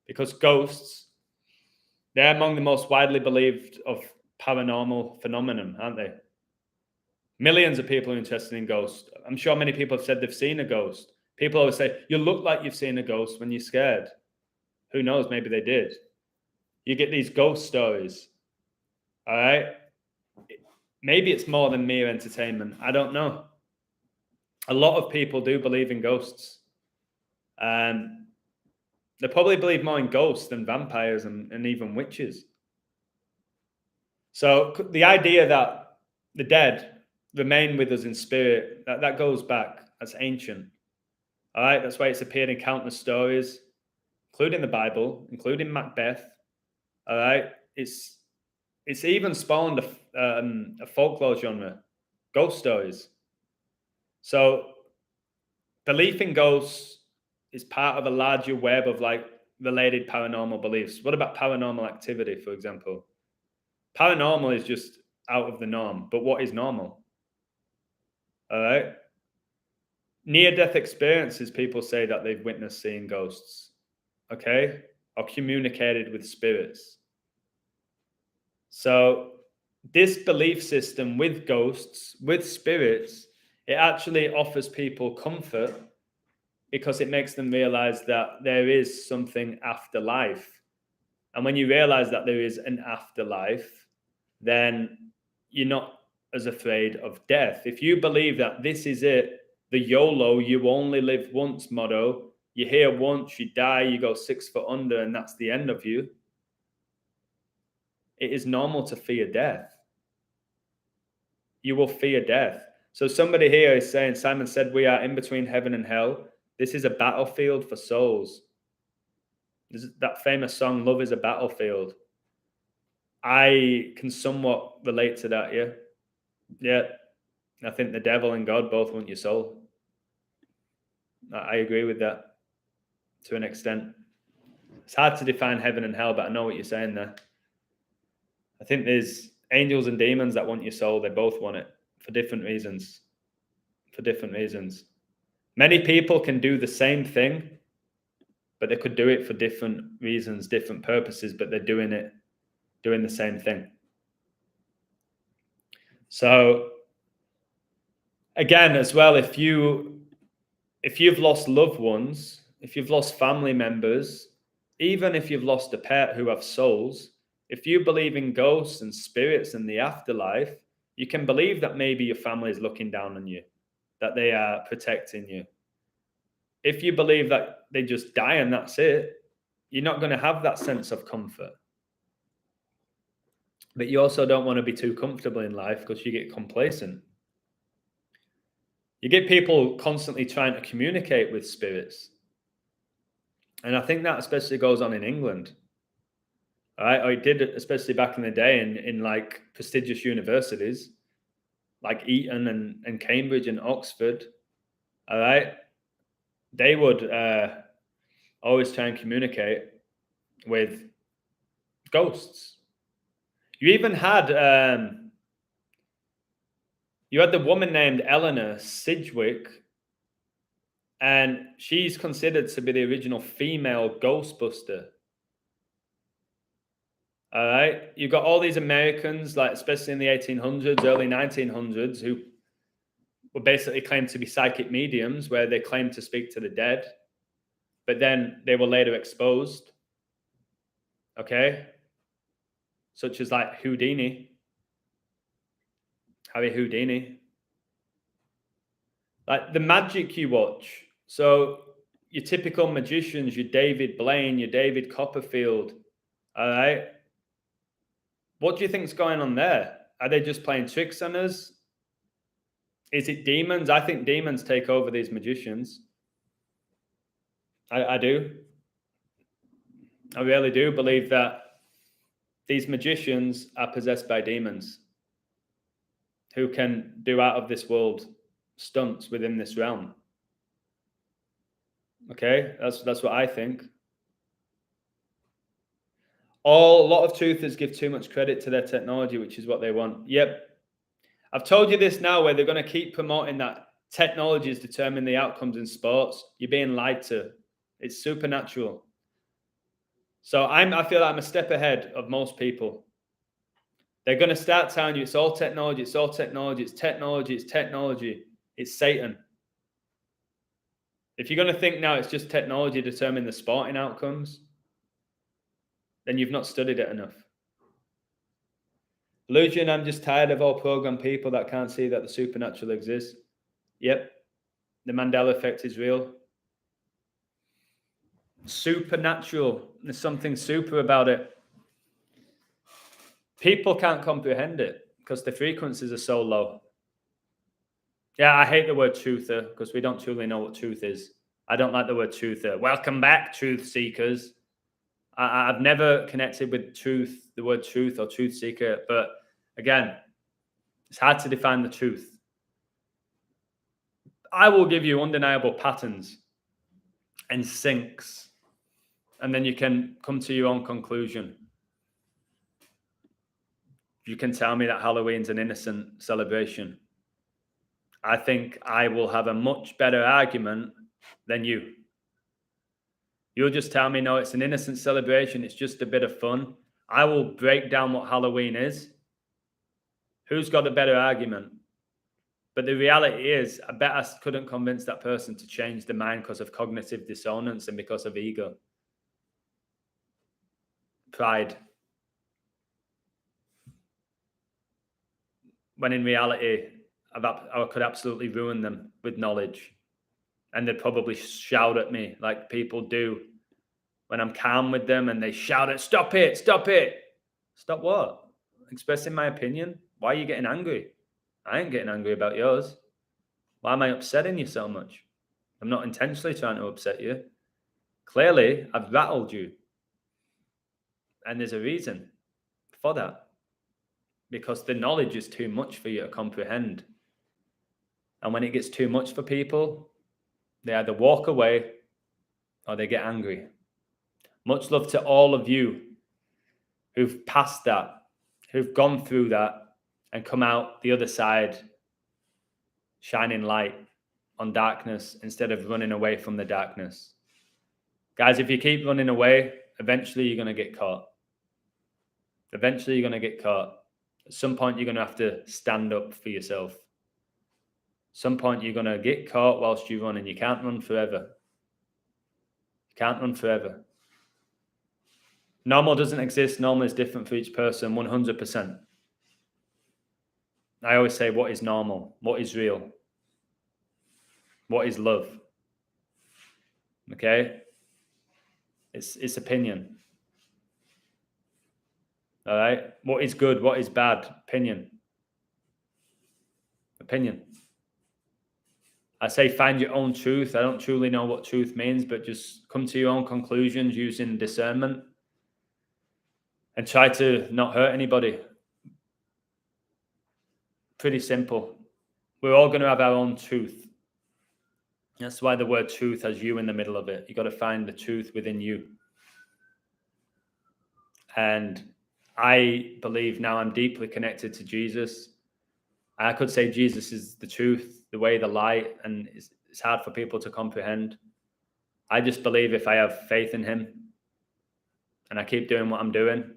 Because ghosts, they're among the most widely believed of paranormal phenomenon, aren't they? Millions of people are interested in ghosts. I'm sure many people have said they've seen a ghost. People always say, you look like you've seen a ghost when you're scared. Who knows? Maybe they did. You get these ghost stories. All right. Maybe it's more than mere entertainment. I don't know. A lot of people do believe in ghosts. They probably believe more in ghosts than vampires and even witches. So the idea that the dead remain with us in spirit, that goes back. That's ancient. All right. That's why it's appeared in countless stories, including the Bible, including Macbeth. All right. it's even spawned a folklore genre, ghost stories. So belief in ghosts is part of a larger web of like related paranormal beliefs. What about paranormal activity, for example? Paranormal is just out of the norm, but what is normal? All right. Near-death experiences, people say that they've witnessed seeing ghosts, okay, or communicated with spirits. So this belief system with ghosts, with spirits, it actually offers people comfort because it makes them realize that there is something after life. And when you realize that there is an afterlife, then you're not as afraid of death. If you believe that this is it, the YOLO, you only live once motto, you're here once, you die, you go 6 foot under, and that's the end of you. It is normal to fear death. You will fear death. So somebody here is saying, Simon said, we are in between heaven and hell. This is a battlefield for souls. This is that famous song, Love is a Battlefield. I can somewhat relate to that, yeah. Yeah. I think the devil and God both want your soul. I agree with that to an extent. It's hard to define heaven and hell, but I know what you're saying there. I think there's angels and demons that want your soul. They both want it for different reasons. For different reasons. Many people can do the same thing, but they could do it for different reasons, different purposes, but they're doing the same thing. So again, as well, if you've lost loved ones, if you've lost family members, even if you've lost a pet who have souls, if you believe in ghosts and spirits and the afterlife, you can believe that maybe your family is looking down on you, that they are protecting you. If you believe that they just die and that's it, you're not going to have that sense of comfort. But you also don't want to be too comfortable in life because you get complacent. You get people constantly trying to communicate with spirits. And I think that especially goes on in England. All right, or it did, especially back in the day in like prestigious universities like Eton and Cambridge and Oxford. All right, they would always try and communicate with ghosts. You even had the woman named Eleanor Sidgwick, and she's considered to be the original female Ghostbuster. All right, you've got all these Americans, like especially in the 1800s, early 1900s, who were basically claimed to be psychic mediums, where they claimed to speak to the dead, but then they were later exposed. Okay, such as like Harry Houdini, like the magic you watch. So your typical magicians, your David Blaine, your David Copperfield. All right. What do you think's going on there? Are they just playing tricks on us? Is it demons? I think demons take over these magicians. I do. I really do believe that these magicians are possessed by demons who can do out of this world stunts within this realm. Okay, that's what I think. A lot of truthers give too much credit to their technology, which is what they want. Yep. I've told you this now, where they're going to keep promoting that technologies determine the outcomes in sports. You're being lied to. It's supernatural. So I feel like I'm a step ahead of most people. They're going to start telling you it's all technology, it's all technology, it's technology, it's technology. It's Satan. If you're going to think now it's just technology determining the sporting outcomes, then you've not studied it enough. Illusion, I'm just tired of all programmed people that can't see that the supernatural exists. Yep. The Mandela effect is real. Supernatural. There's something super about it. People can't comprehend it because the frequencies are so low. Yeah, I hate the word truther because we don't truly know what truth is. I don't like the word truther. Welcome back, truth seekers. I've never connected with truth, the word truth or truth seeker, but again, it's hard to define the truth. I will give you undeniable patterns and syncs, and then you can come to your own conclusion. You can tell me that Halloween's an innocent celebration. I think I will have a much better argument than you. You'll just tell me, no, it's an innocent celebration. It's just a bit of fun. I will break down what Halloween is. Who's got a better argument? But the reality is, I bet I couldn't convince that person to change their mind because of cognitive dissonance and because of ego. Pride. When in reality, I could absolutely ruin them with knowledge. And they'd probably shout at me like people do when I'm calm with them, and they shout at, stop it, stop it. Stop what? Expressing my opinion? Why are you getting angry? I ain't getting angry about yours. Why am I upsetting you so much? I'm not intentionally trying to upset you. Clearly, I've rattled you. And there's a reason for that. Because the knowledge is too much for you to comprehend. And when it gets too much for people, they either walk away or they get angry. Much love to all of you who've passed that, who've gone through that and come out the other side, shining light on darkness instead of running away from the darkness. Guys, if you keep running away, eventually you're going to get caught. Eventually you're going to get caught. At some point, you're going to have to stand up for yourself. At some point, you're going to get caught whilst you run, and you can't run forever. You can't run forever. Normal doesn't exist. Normal is different for each person, 100%. I always say, what is normal? What is real? What is love? Okay? It's opinion. All right? What is good? What is bad? Opinion. Opinion. I say find your own truth. I don't truly know what truth means, but just come to your own conclusions using discernment and try to not hurt anybody. Pretty simple. We're all going to have our own truth. That's why the word truth has you in the middle of it. You got to find the truth within you. And I believe now I'm deeply connected to Jesus. I could say Jesus is the truth, the way, the light, and it's hard for people to comprehend. I just believe if I have faith in him and I keep doing what I'm doing,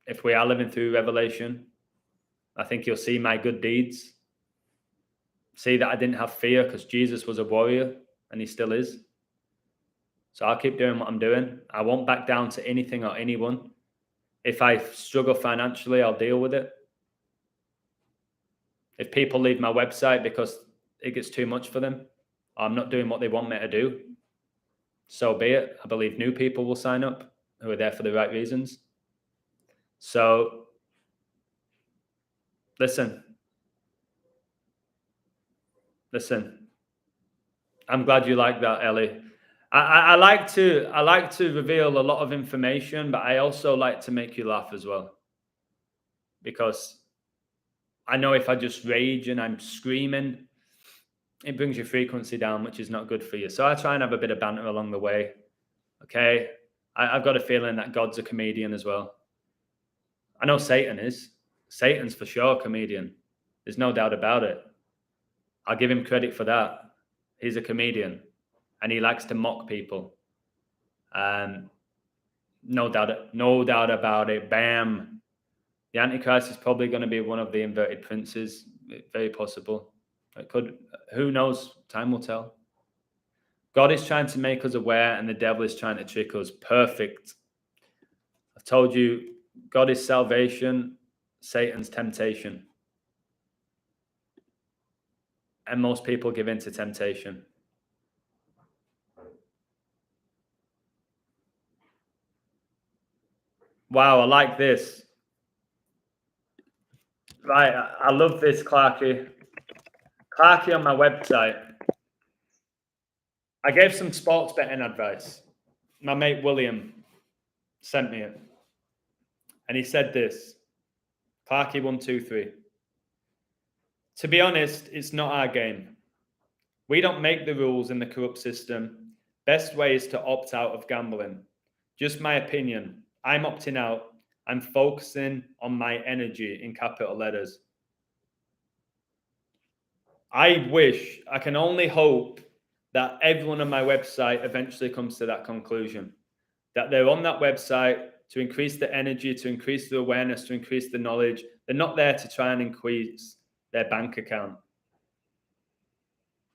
if we are living through revelation, I think you'll see my good deeds. See that I didn't have fear because Jesus was a warrior and he still is. So I'll keep doing what I'm doing. I won't back down to anything or anyone. If I struggle financially, I'll deal with it. If people leave my website because it gets too much for them, or I'm not doing what they want me to do, so be it. I believe new people will sign up who are there for the right reasons. So, listen. I'm glad you like that, Ellie. I like to reveal a lot of information, but I also like to make you laugh as well. Because I know if I just rage and I'm screaming, it brings your frequency down, which is not good for you. So I try and have a bit of banter along the way. Okay? I've got a feeling that God's a comedian as well. I know Satan is. Satan's for sure a comedian. There's no doubt about it. I'll give him credit for that. He's a comedian. And he likes to mock people. No doubt about it. Bam. The Antichrist is probably going to be one of the inverted princes. Very possible. It could. Who knows? Time will tell. God is trying to make us aware, and the devil is trying to trick us. Perfect. I've told you, God is salvation, Satan's temptation. And most people give in to temptation. Wow, I like this. Right, I love this, Clarky. Clarky on my website. I gave some sports betting advice. My mate William, sent me it. And he said this, Clarky123. To be honest, it's not our game. We don't make the rules in the corrupt system. Best way is to opt out of gambling. Just my opinion. I'm opting out. I'm focusing on my energy in capital letters. I wish, I can only hope that everyone on my website eventually comes to that conclusion. That they're on that website to increase the energy, to increase the awareness, to increase the knowledge. They're not there to try and increase their bank account.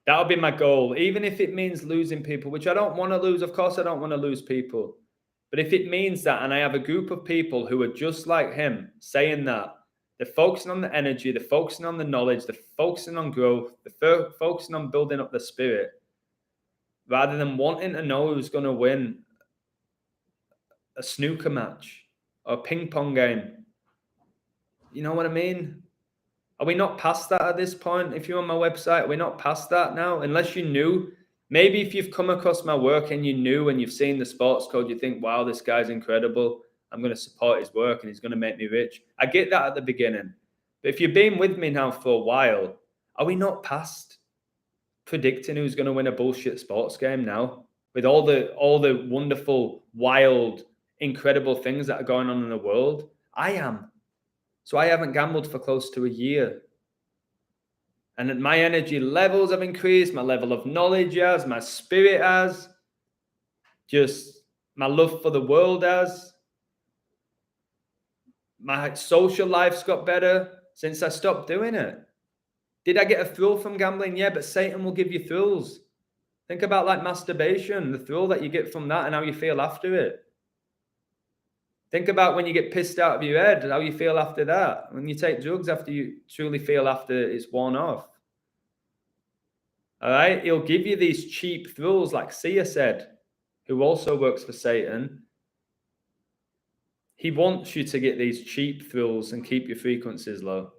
That'll be my goal, even if it means losing people, which I don't want to lose. Of course, I don't want to lose people. But if it means that, and I have a group of people who are just like him saying that, they're focusing on the energy, they're focusing on the knowledge, they're focusing on growth, they're focusing on building up the spirit, rather than wanting to know who's going to win a snooker match or a ping pong game. You know what I mean? Are we not past that at this point? If you're on my website, are we not past that now? Unless you knew, maybe if you've come across my work and you knew and you've seen the sports code, you think, wow, this guy's incredible. I'm going to support his work and he's going to make me rich. I get that at the beginning. But if you've been with me now for a while, are we not past predicting who's going to win a bullshit sports game now? With all the wonderful, wild, incredible things that are going on in the world? I am. So I haven't gambled for close to a year. And my energy levels have increased, my level of knowledge has, my spirit has, just my love for the world has. My social life's got better since I stopped doing it. Did I get a thrill from gambling? Yeah, but Satan will give you thrills. Think about like masturbation, the thrill that you get from that and how you feel after it. Think about when you get pissed out of your head, how you feel after that. When you take drugs, after you truly feel after it's worn off. All right? He'll give you these cheap thrills, like Sia said, who also works for Satan. He wants you to get these cheap thrills and keep your frequencies low.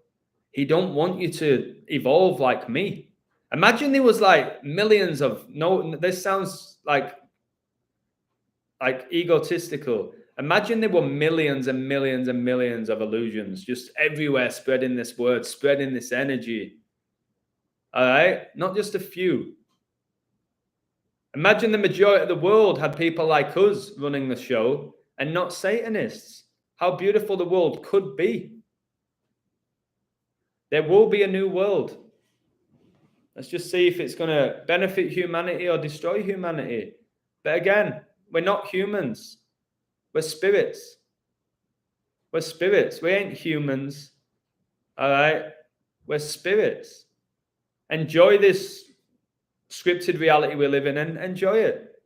He don't want you to evolve like me. Imagine there was like millions of, no, this sounds like egotistical. Imagine there were millions and millions and millions of illusions just everywhere, spreading this word, spreading this energy. All right? Not just a few. Imagine the majority of the world had people like us running the show and not Satanists. How beautiful the world could be. There will be a new world. Let's just see if it's going to benefit humanity or destroy humanity. But again, we're not humans. We're spirits. We're spirits. We ain't humans. All right? We're spirits. Enjoy this scripted reality we're living in. Enjoy it.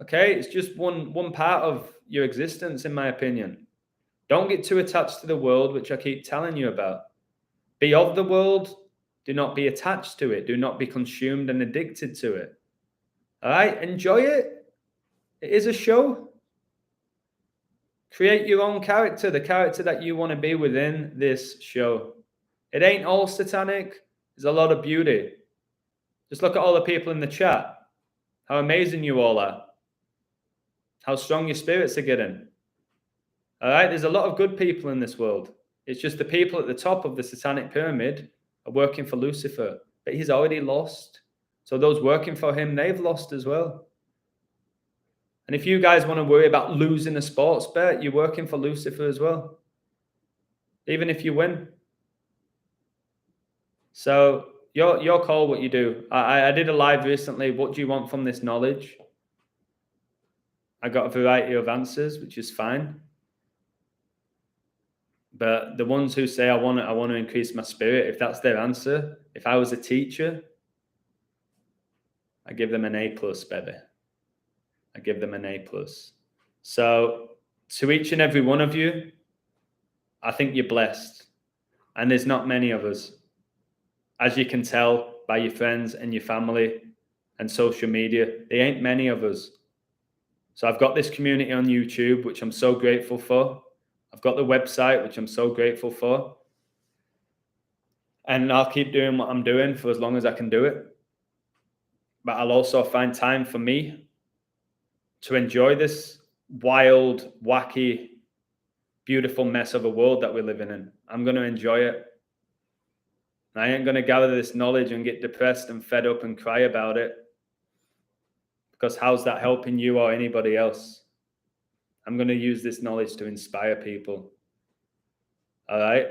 Okay? It's just one part of your existence, in my opinion. Don't get too attached to the world, which I keep telling you about. Be of the world. Do not be attached to it. Do not be consumed and addicted to it. All right? Enjoy it. It is a show. Create your own character, the character that you want to be within this show. It ain't all satanic. There's a lot of beauty. Just look at all the people in the chat. How amazing you all are. How strong your spirits are getting. All right? There's a lot of good people in this world. It's just the people at the top of the satanic pyramid are working for Lucifer. But he's already lost. So those working for him, they've lost as well. And if you guys want to worry about losing a sports bet, you're working for Lucifer as well. Even if you win. So your call what you do. I did a live recently. What do you want from this knowledge? I got a variety of answers, which is fine. But the ones who say I want to increase my spirit, if that's their answer, if I was a teacher, I give them an A+, baby. I give them an A+. So to each and every one of you, I think you're blessed. And there's not many of us. As you can tell by your friends and your family and social media, there ain't many of us. So I've got this community on YouTube, which I'm so grateful for. I've got the website, which I'm so grateful for. And I'll keep doing what I'm doing for as long as I can do it. But I'll also find time for me to enjoy this wild, wacky, beautiful mess of a world that we're living in. I'm going to enjoy it. I ain't going to gather this knowledge and get depressed and fed up and cry about it, because how's that helping you or anybody else? I'm going to use this knowledge to inspire people. All right?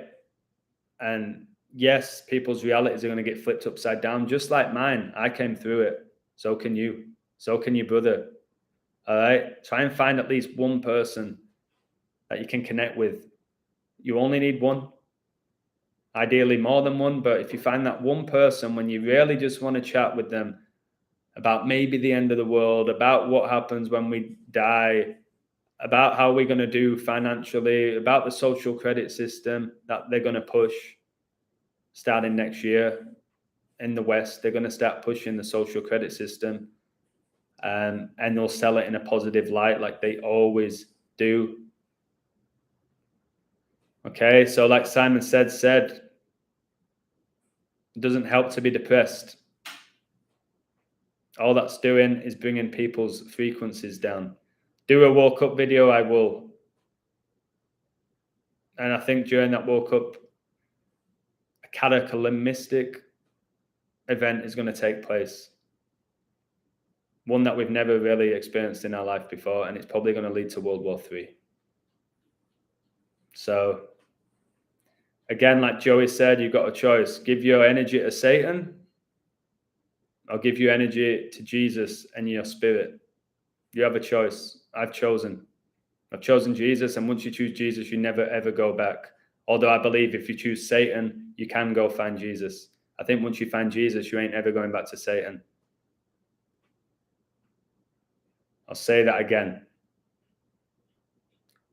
And yes, people's realities are going to get flipped upside down, just like mine. I came through it. So can you. So can your brother. All right? Try and find at least one person that you can connect with. You only need one. Ideally more than one, but if you find that one person, when you really just want to chat with them about maybe the end of the world, about what happens when we die, about how we're going to do financially, about the social credit system that they're going to push starting next year in the West, they're going to start pushing the social credit system, and they'll sell it in a positive light like they always do. Okay, so like Simon said, it doesn't help to be depressed. All that's doing is bringing people's frequencies down. Do a woke up video, I will. And I think during that woke up, a cataclysmic event is going to take place. One that we've never really experienced in our life before, and it's probably going to lead to World War III. So, again, like Joey said, you've got a choice. Give your energy to Satan, or give your energy to Jesus and your spirit. You have a choice. I've chosen Jesus, and once you choose Jesus, you never ever go back. Although I believe if you choose Satan, you can go find Jesus. I think once you find Jesus, you ain't ever going back to Satan. I'll say that again.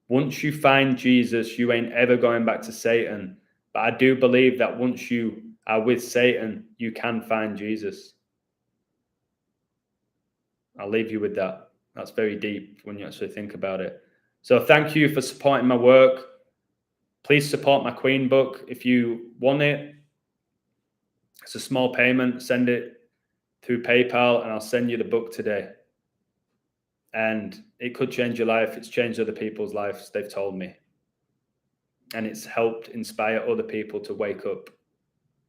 Once you find Jesus, you ain't ever going back to Satan. But I do believe that once you are with Satan, you can find Jesus. I'll leave you with that. That's very deep when you actually think about it. So thank you for supporting my work. Please support my Queen book. If you want it, it's a small payment. Send it through PayPal and I'll send you the book today. And it could change your life. It's changed other people's lives, they've told me. And it's helped inspire other people to wake up,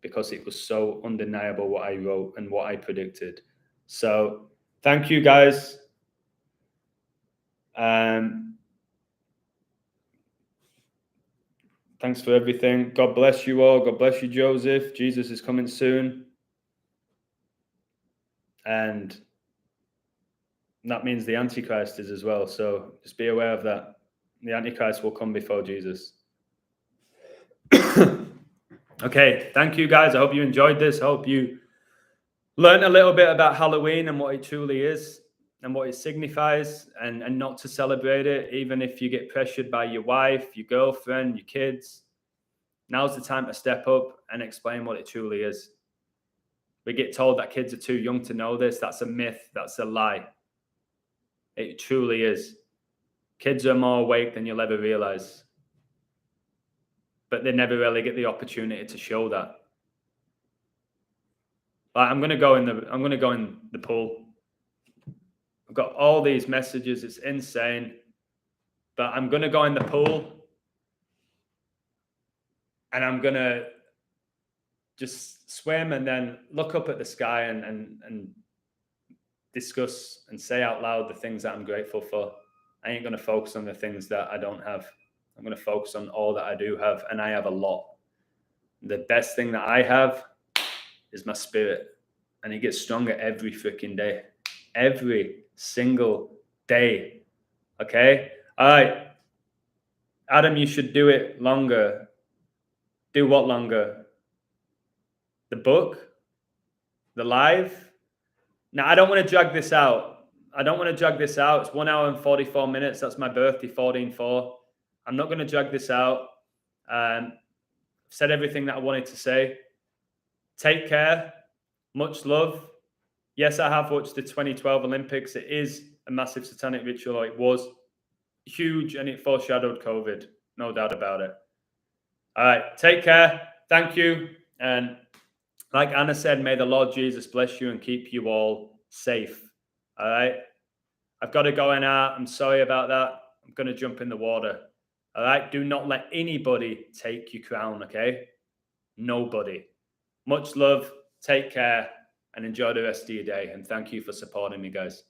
because it was so undeniable what I wrote and what I predicted. So thank you, guys. Thanks for everything. God bless you all. God bless you, Joseph. Jesus is coming soon. And that means the Antichrist is as well. So just be aware of that. The Antichrist will come before Jesus. Okay, thank you, guys. I hope you enjoyed this. I hope you learned a little bit about Halloween and what it truly is and what it signifies, and not to celebrate it, even if you get pressured by your wife, your girlfriend, your kids. Now's the time to step up and explain what it truly is. We get told that kids are too young to know this. That's a myth. That's a lie. It truly is. Kids are more awake than you'll ever realize. But they never really get the opportunity to show that. I'm going to go in the pool. I've got all these messages. It's insane. But I'm going to go in the pool. And I'm going to just swim and then look up at the sky and discuss and say out loud the things that I'm grateful for. I ain't going to focus on the things that I don't have. I'm going to focus on all that I do have. And I have a lot. The best thing that I have is my spirit. And it gets stronger every freaking day. Every single day. Okay? All right. Adam, you should do it longer. Do what longer? The book? The live? Now, I don't want to drag this out. It's 1 hour and 44 minutes. That's my birthday, 14/4. I'm not going to drag this out. I've said everything that I wanted to say. Take care. Much love. Yes, I have watched the 2012 Olympics. It is a massive satanic ritual. It was huge and it foreshadowed COVID. No doubt about it. All right. Take care. Thank you. And like Anna said, may the Lord Jesus bless you and keep you all safe. All right. I've got to go in out. I'm sorry about that. I'm going to jump in the water. All right. Do not let anybody take your crown. Okay. Nobody. Much love. Take care and enjoy the rest of your day. And thank you for supporting me, guys.